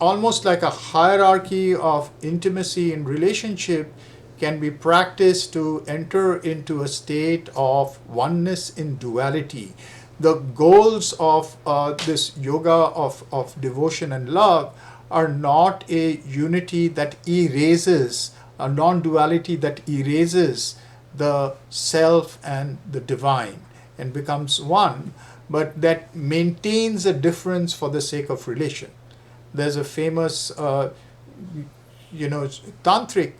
almost like a hierarchy of intimacy and relationship can be practiced to enter into a state of oneness in duality. The goals of this yoga of devotion and love are not a unity that erases, a non-duality that erases the self and the divine and becomes one, but that maintains a difference for the sake of relation. There's a famous, tantric,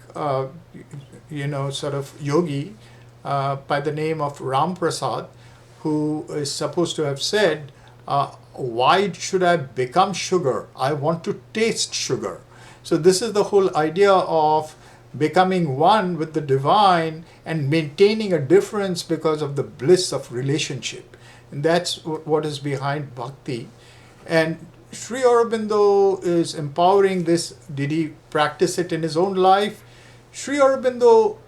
sort of yogi by the name of Ram Prasad, who is supposed to have said, why should I become sugar? I want to taste sugar. So this is the whole idea of becoming one with the divine and maintaining a difference because of the bliss of relationship. And that's what is behind bhakti. And Sri Aurobindo is empowering this. Did he practice it in his own life? Sri Aurobindo,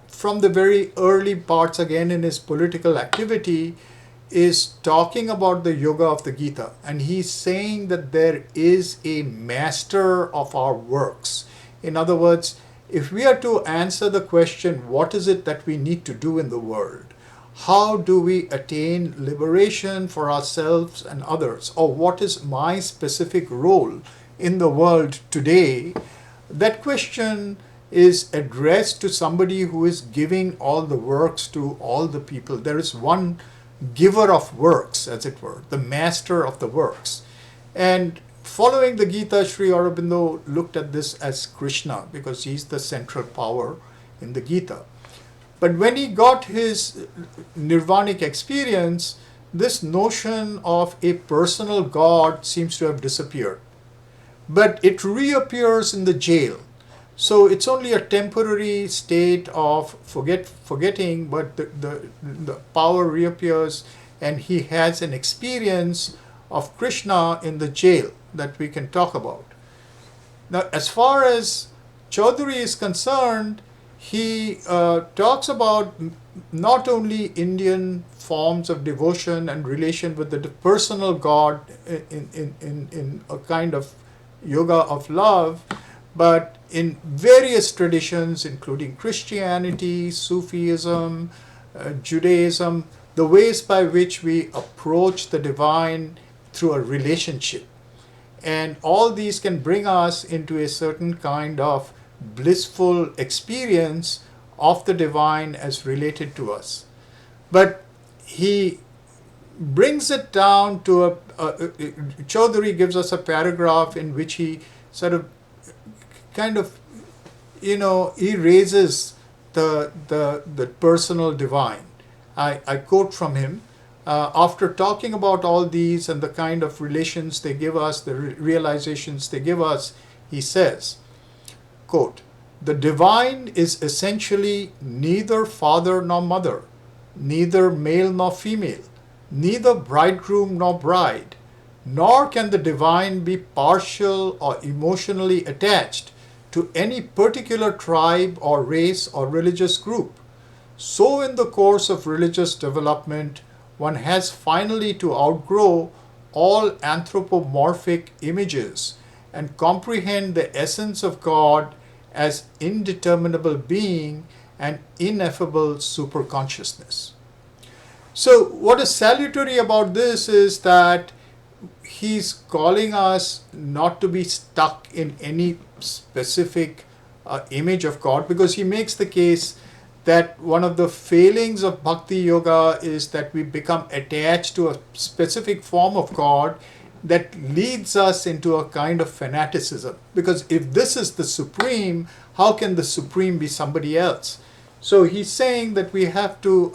from the very early parts again in his political activity, is talking about the yoga of the Gita, and he's saying that there is a master of our works. In other words, if we are to answer the question, what is it that we need to do in the world? How do we attain liberation for ourselves and others? Or what is my specific role in the world today? That question is addressed to somebody who is giving all the works to all the people. There is one giver of works, as it were, the master of the works. And following the Gita, Sri Aurobindo looked at this as Krishna because he's the central power in the Gita. But when he got his nirvanic experience, this notion of a personal God seems to have disappeared. But it reappears in the jail. So it's only a temporary state of forgetting, but the power reappears and he has an experience of Krishna in the jail that we can talk about. Now, as far as Chaudhuri is concerned, he talks about not only Indian forms of devotion and relation with the personal God in a kind of yoga of love, but in various traditions, including Christianity, Sufism, Judaism, the ways by which we approach the divine through a relationship. And all these can bring us into a certain kind of blissful experience of the divine as related to us. But he brings it down to Chaudhuri gives us a paragraph in which he sort of erases the personal divine. I quote from him, after talking about all these and the kind of relations they give us, the realizations they give us, he says, quote, "The divine is essentially neither father nor mother, neither male nor female, neither bridegroom nor bride, nor can the divine be partial or emotionally attached to any particular tribe or race or religious group. So, in the course of religious development, one has finally to outgrow all anthropomorphic images and comprehend the essence of God as indeterminable being and ineffable superconsciousness. So, what is salutary about this is that he's calling us not to be stuck in any specific image of God, because he makes the case that one of the failings of bhakti yoga is that we become attached to a specific form of God that leads us into a kind of fanaticism. Because if this is the supreme, how can the supreme be somebody else? So he's saying that we have to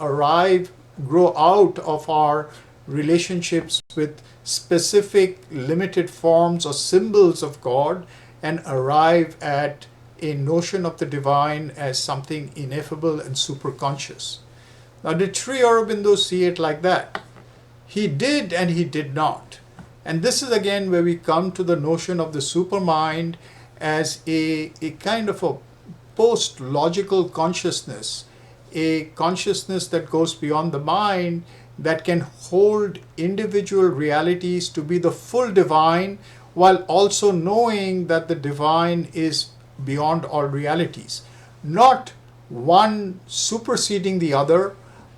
grow out of our relationships with specific limited forms or symbols of God and arrive at a notion of the divine as something ineffable and superconscious. Now, did Sri Aurobindo see it like that? He did and he did not. And this is again where we come to the notion of the supermind as a kind of a post-logical consciousness, a consciousness that goes beyond the mind, that can hold individual realities to be the full divine, while also knowing that the divine is beyond all realities. Not one superseding the other,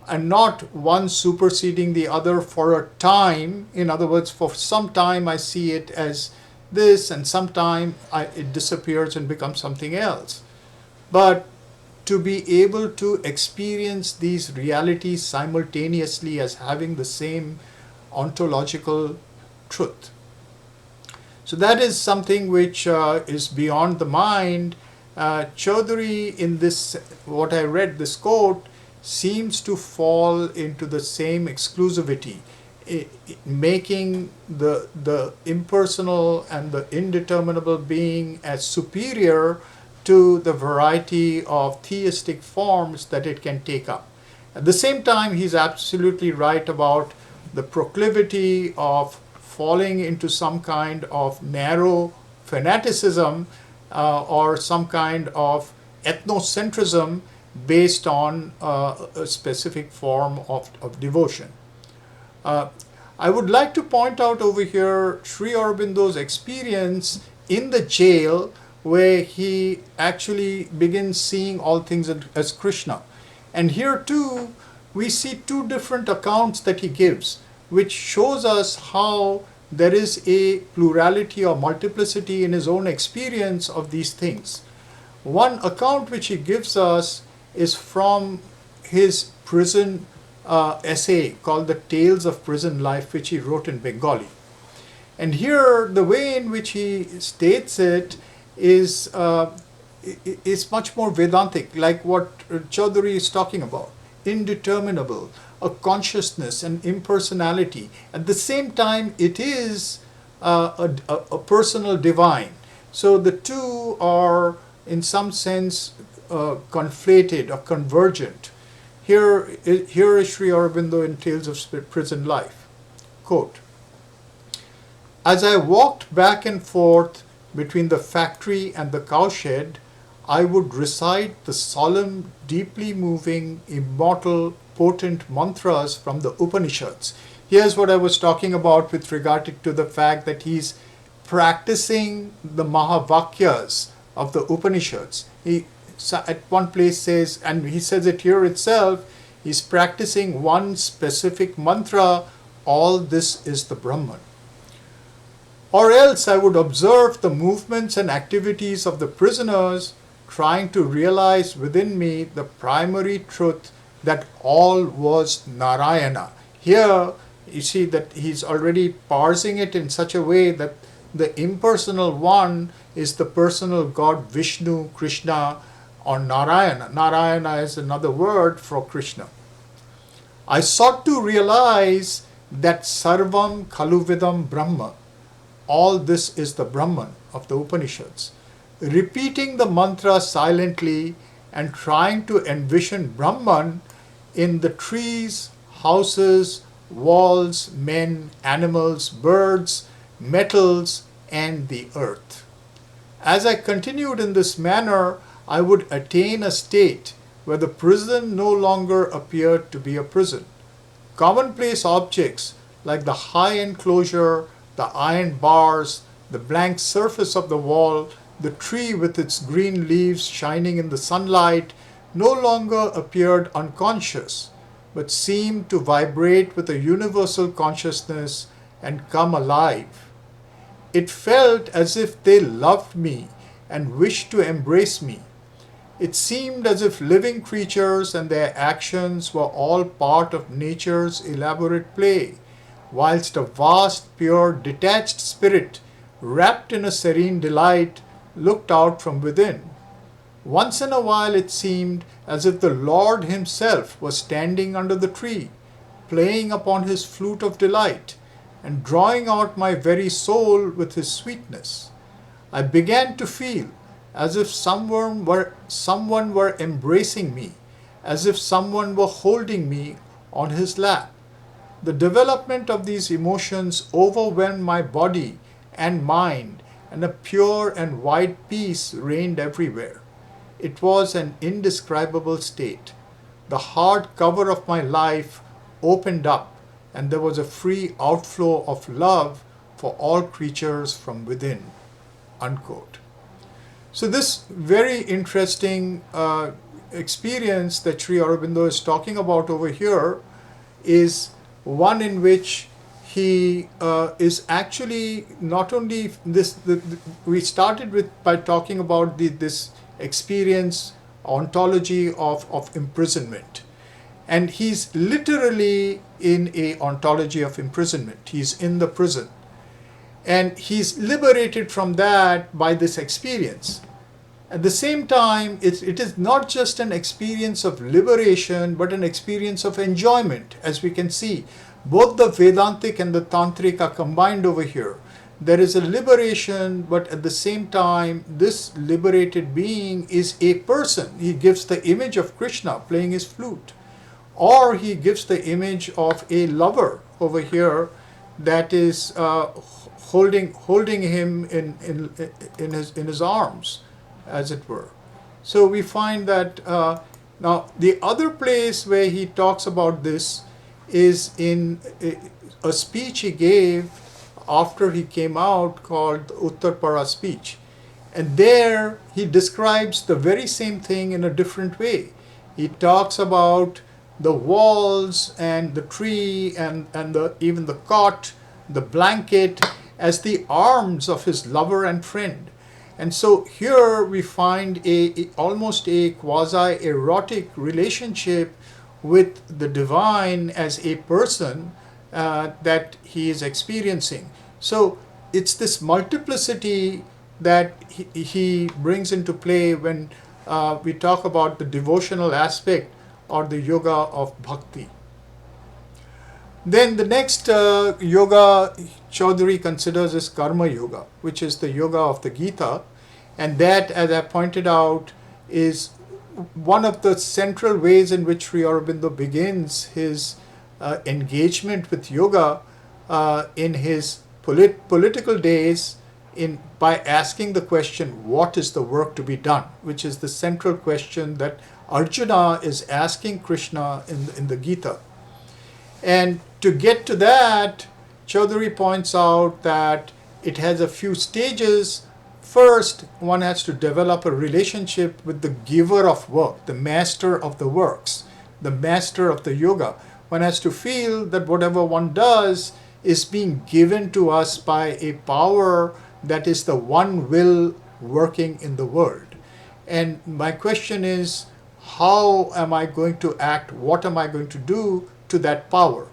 and not one superseding the other for a time. In other words, for some time I see it as this, and sometime it disappears and becomes something else. But to be able to experience these realities simultaneously as having the same ontological truth. So that is something which is beyond the mind. Chaudhuri, in this, what I read, this quote, seems to fall into the same exclusivity, making the impersonal and the indeterminable being as superior to the variety of theistic forms that it can take up. At the same time, he's absolutely right about the proclivity of falling into some kind of narrow fanaticism or some kind of ethnocentrism based on a specific form of devotion. I would like to point out over here Sri Aurobindo's experience in the jail, where he actually begins seeing all things as Krishna. And here too, we see two different accounts that he gives, which shows us how there is a plurality or multiplicity in his own experience of these things. One account which he gives us is from his prison essay called The Tales of Prison Life, which he wrote in Bengali. And here, the way in which he states it is much more Vedantic, like what Chaudhuri is talking about. Indeterminable, a consciousness, an impersonality. At the same time, it is a personal divine. So the two are, in some sense, conflated or convergent. Here is Sri Aurobindo in Tales of Prison Life. Quote, "As I walked back and forth between the factory and the cowshed, I would recite the solemn, deeply moving, immortal, potent mantras from the Upanishads." Here's what I was talking about with regard to the fact that he's practicing the Mahavakyas of the Upanishads. He at one place says, and he says it here itself, he's practicing one specific mantra, all this is the Brahman. Or else I would observe the movements and activities of the prisoners, trying to realize within me the primary truth that all was Narayana. Here you see that he's already parsing it in such a way that the impersonal one is the personal God Vishnu, Krishna, or Narayana. Narayana is another word for Krishna. I sought to realize that Sarvam Khaluvidam Brahma, all this is the Brahman of the Upanishads. Repeating the mantra silently and trying to envision Brahman in the trees, houses, walls, men, animals, birds, metals, and the earth. As I continued in this manner, I would attain a state where the prison no longer appeared to be a prison. Commonplace objects like the high enclosure, the iron bars, the blank surface of the wall, the tree with its green leaves shining in the sunlight, no longer appeared unconscious, but seemed to vibrate with a universal consciousness and come alive. It felt as if they loved me and wished to embrace me. It seemed as if living creatures and their actions were all part of nature's elaborate play, whilst a vast, pure, detached spirit, wrapped in a serene delight, looked out from within. Once in a while it seemed as if the Lord himself was standing under the tree, playing upon his flute of delight, and drawing out my very soul with his sweetness. I began to feel as if someone were embracing me, as if someone were holding me on his lap. The development of these emotions overwhelmed my body and mind, and a pure and wide peace reigned everywhere. It was an indescribable state. The hard cover of my life opened up, and there was a free outflow of love for all creatures from within." Unquote. So this very interesting experience that Sri Aurobindo is talking about over here is one in which he is actually not only this. We started with by talking about this experience ontology of imprisonment, and he's literally in a ontology of imprisonment. He's in the prison, and he's liberated from that by this experience. At the same time, it is not just an experience of liberation, but an experience of enjoyment, as we can see. Both the Vedantic and the Tantric are combined over here. There is a liberation, but at the same time, this liberated being is a person. He gives the image of Krishna playing his flute, or he gives the image of a lover over here that is holding him in his arms, as it were. So we find that now the other place where he talks about this is in a speech he gave after he came out called the Uttarpara speech. And there he describes the very same thing in a different way. He talks about the walls and the tree and even the cot, the blanket, as the arms of his lover and friend. And so here we find almost a quasi-erotic relationship with the divine as a person that he is experiencing. So it's this multiplicity that he brings into play when we talk about the devotional aspect or the yoga of bhakti. Then the next yoga Chaudhuri considers is karma yoga, which is the yoga of the Gita. And that, as I pointed out, is one of the central ways in which Sri Aurobindo begins his engagement with yoga in his political days by asking the question, what is the work to be done? Which is the central question that Arjuna is asking Krishna in the Gita. And to get to that, Chaudhuri points out that it has a few stages. First, one has to develop a relationship with the giver of work, the master of the works, the master of the yoga. One has to feel that whatever one does is being given to us by a power that is the one will working in the world. And my question is, how am I going to act? What am I going to do to that power?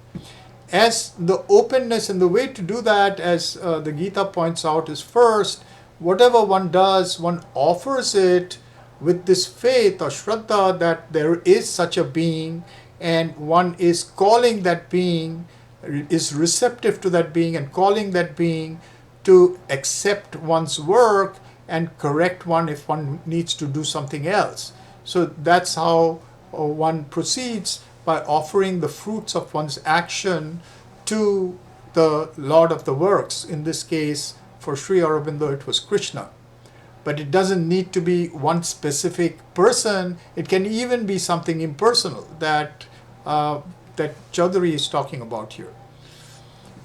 As the openness and the way to do that, as the Gita points out, is first, whatever one does, one offers it with this faith or shraddha that there is such a being, and one is calling that being, is receptive to that being and calling that being to accept one's work and correct one if one needs to do something else. So that's how one proceeds, by offering the fruits of one's action to the Lord of the works. In this case, for Sri Aurobindo, it was Krishna. but it doesn't need to be one specific person. It can even be something impersonal that that Chaudhuri is talking about here.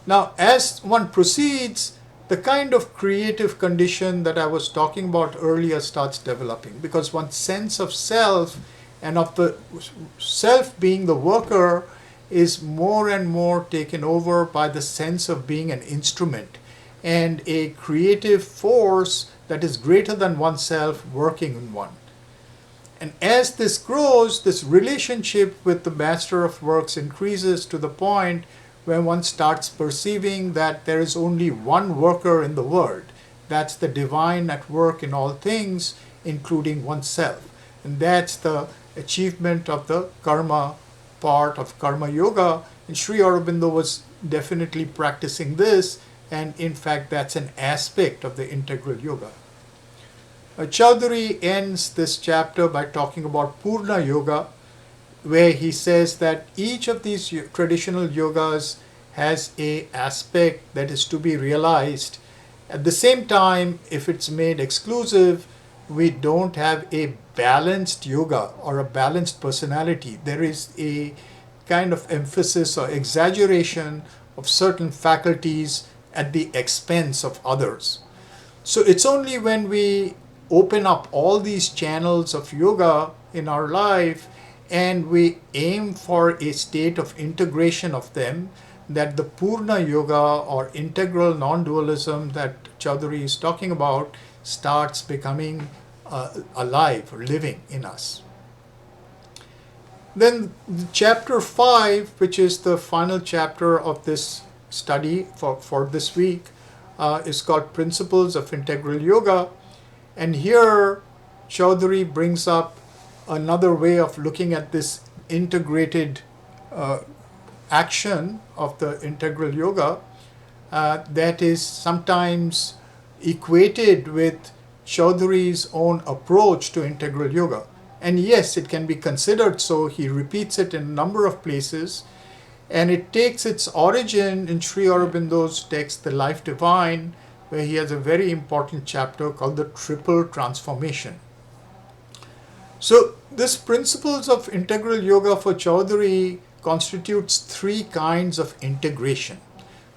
Now, as one proceeds, the kind of creative condition that I was talking about earlier starts developing, because one's sense of self and of the self being the worker is more and more taken over by the sense of being an instrument and a creative force that is greater than oneself working in one. And as this grows, this relationship with the master of works increases to the point where one starts perceiving that there is only one worker in the world. That's the divine at work in all things, including oneself. And that's the achievement of the karma part of karma yoga. And Sri Aurobindo was definitely practicing this, and in fact that's an aspect of the integral yoga. Chaudhuri ends this chapter by talking about Purna Yoga, where he says that each of these traditional yogas has an aspect that is to be realized. At the same time, if it's made exclusive, we don't have a balanced yoga or a balanced personality. There is a kind of emphasis or exaggeration of certain faculties at the expense of others. So it's only when we open up all these channels of yoga in our life and we aim for a state of integration of them that the Purna Yoga or integral non-dualism that Chaudhuri is talking about starts becoming alive or living in us. Then chapter 5, which is the final chapter of this study for this week, is called Principles of Integral Yoga. And here Chaudhuri brings up another way of looking at this integrated action of the integral yoga that is sometimes equated with Chaudhuri's own approach to integral yoga. And yes, it can be considered so. He repeats it in a number of places, and it takes its origin in Sri Aurobindo's text, The Life Divine, where he has a very important chapter called the Triple Transformation. So this principles of integral yoga for Chaudhuri constitutes three kinds of integration.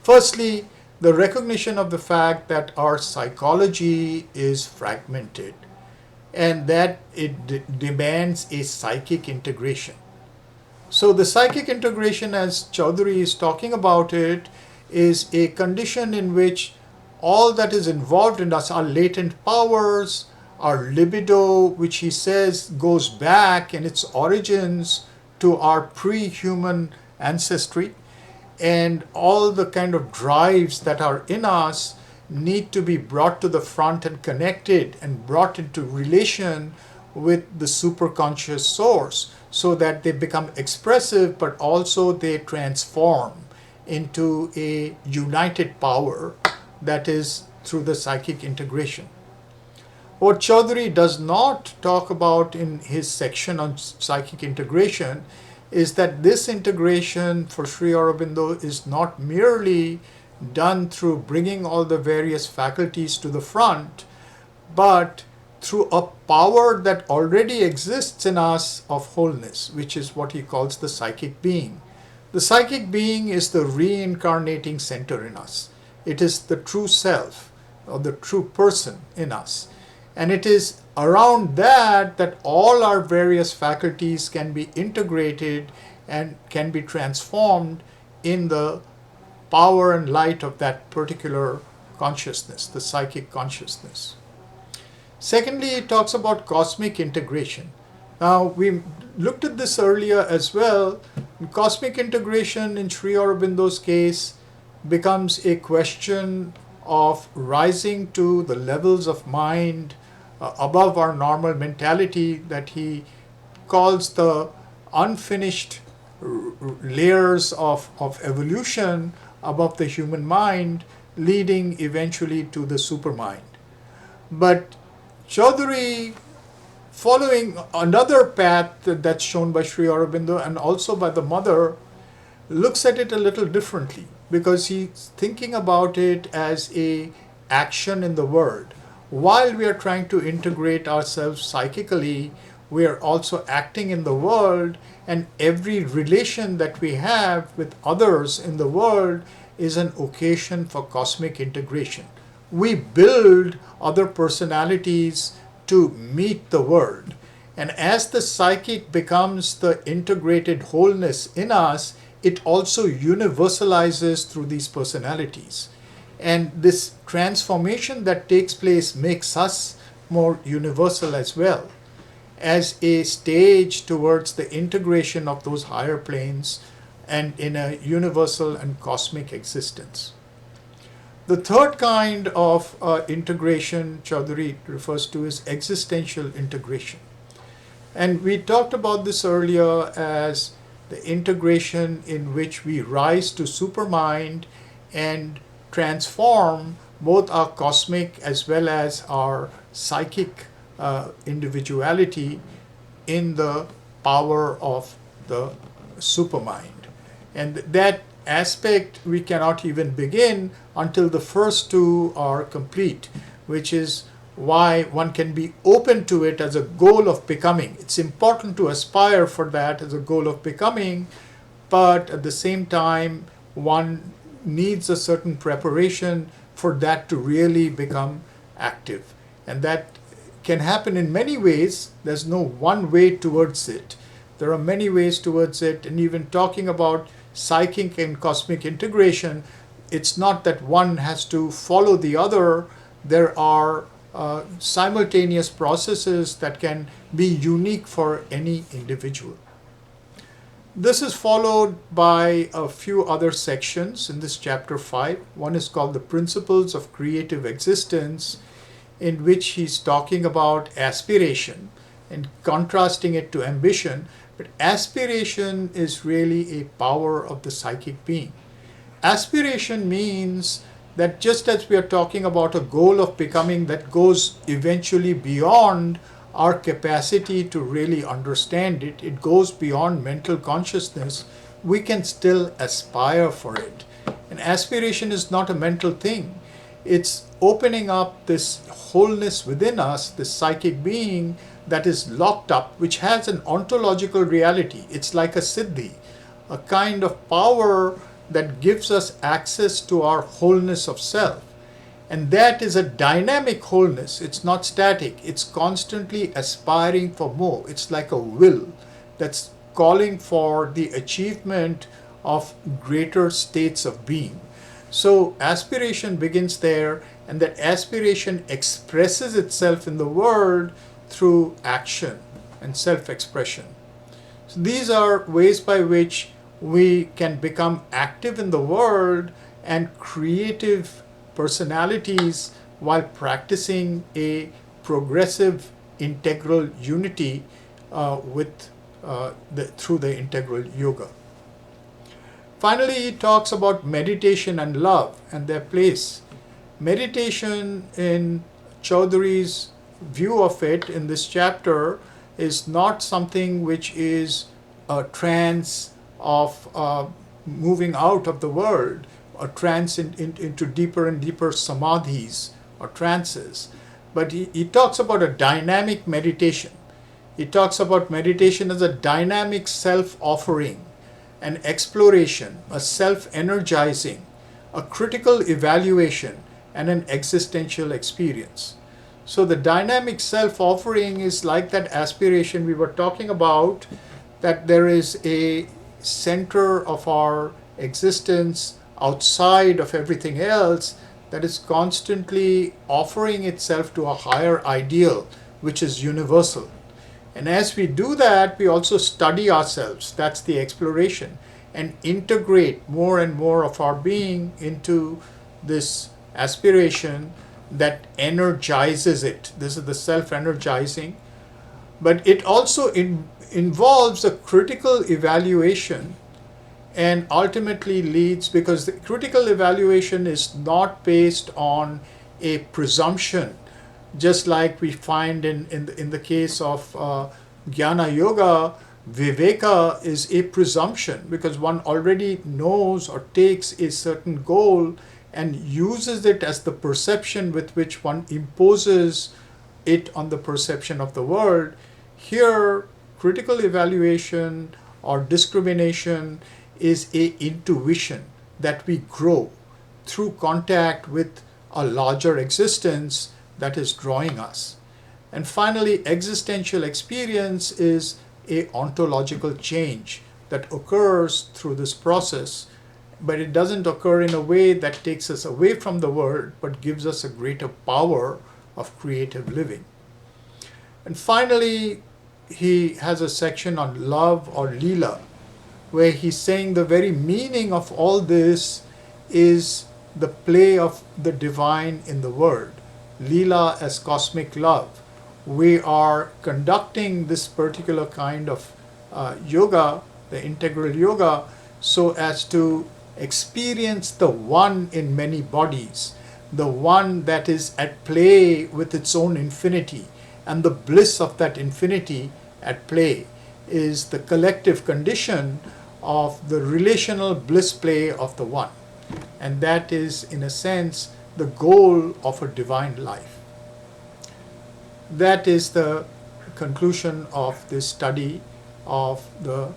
Firstly, the recognition of the fact that our psychology is fragmented and that it demands a psychic integration. So the psychic integration, as Chaudhuri is talking about it, is a condition in which all that is involved in us, our latent powers, our libido, which he says goes back in its origins to our pre-human ancestry, and all the kind of drives that are in us need to be brought to the front and connected and brought into relation with the superconscious source so that they become expressive, but also they transform into a united power that is through the psychic integration. What Chaudhuri does not talk about in his section on psychic integration is that this integration for Sri Aurobindo is not merely done through bringing all the various faculties to the front, but through a power that already exists in us of wholeness, which is what he calls the psychic being. The psychic being is the reincarnating center in us. It is the true self or the true person in us. And it is around that that all our various faculties can be integrated and can be transformed in the power and light of that particular consciousness, the psychic consciousness. Secondly, it talks about cosmic integration. Now, we looked at this earlier as well. Cosmic integration in Sri Aurobindo's case becomes a question of rising to the levels of mind above our normal mentality that he calls the unfinished layers of evolution above the human mind, leading eventually to the supermind. But Chaudhuri, following another path that's shown by Sri Aurobindo and also by the mother, looks at it a little differently, because he's thinking about it as a action in the world, while we are trying to integrate ourselves psychically, we are also acting in the world, and every relation that we have with others in the world is an occasion for cosmic integration. We build other personalities to meet the world. And as the psychic becomes the integrated wholeness in us, it also universalizes through these personalities. And this transformation that takes place makes us more universal as well, as a stage towards the integration of those higher planes and in a universal and cosmic existence. The third kind of integration Chaudhuri refers to is existential integration. And we talked about this earlier as the integration in which we rise to supermind and transform both our cosmic as well as our psychic individuality in the power of the supermind. And that aspect we cannot even begin until the first two are complete, which is why one can be open to it as a goal of becoming. It's important to aspire for that as a goal of becoming, but at the same time, one needs a certain preparation for that to really become active. And that can happen in many ways. There's no one way towards it. There are many ways towards it, and even talking about psychic and cosmic integration, it's not that one has to follow the other. There are simultaneous processes that can be unique for any individual. This is followed by a few other sections in this chapter 5. One is called the Principles of Creative Existence, in which he's talking about aspiration and contrasting it to ambition. But aspiration is really a power of the psychic being. Aspiration means that just as we are talking about a goal of becoming that goes eventually beyond our capacity to really understand it, it goes beyond mental consciousness, we can still aspire for it. And aspiration is not a mental thing. It's opening up this wholeness within us, this psychic being that is locked up, which has an ontological reality. It's like a siddhi, a kind of power that gives us access to our wholeness of self. And that is a dynamic wholeness. It's not static. It's constantly aspiring for more. It's like a will that's calling for the achievement of greater states of being. So aspiration begins there, and that aspiration expresses itself in the world through action and self-expression. So these are ways by which we can become active in the world and creative personalities while practicing a progressive integral unity through the integral yoga. Finally, he talks about meditation and love and their place. Meditation, in Chaudhuri's view of it in this chapter, is not something which is a trance of moving out of the world, a trance into deeper and deeper samadhis or trances. But he talks about a dynamic meditation. He talks about meditation as a dynamic self-offering, an exploration, a self-energizing, a critical evaluation, and an existential experience. So the dynamic self-offering is like that aspiration we were talking about, that there is a center of our existence outside of everything else that is constantly offering itself to a higher ideal, which is universal. And as we do that, we also study ourselves. That's the exploration, and integrate more and more of our being into this aspiration that energizes it. This is the self-energizing. But it also involves a critical evaluation, and ultimately leads, because the critical evaluation is not based on a presumption, just like we find in the case of Jnana Yoga. Viveka is a presumption, because one already knows or takes a certain goal and uses it as the perception with which one imposes it on the perception of the world. Here, critical evaluation or discrimination is a intuition that we grow through contact with a larger existence that is drawing us. And finally, existential experience is a ontological change that occurs through this process, but it doesn't occur in a way that takes us away from the world, but gives us a greater power of creative living. And finally, he has a section on love or Leela, where he's saying the very meaning of all this is the play of the divine in the world. Leela as cosmic love. We are conducting this particular kind of yoga, the integral yoga, so as to experience the one in many bodies, the one that is at play with its own infinity, and the bliss of that infinity at play is the collective condition of the relational bliss play of the one. And that is, in a sense, the goal of a divine life. That is the conclusion of this study of the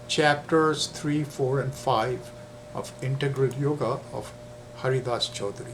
chapters 3, 4, and 5 of Integral Yoga of Haridas Chaudhuri.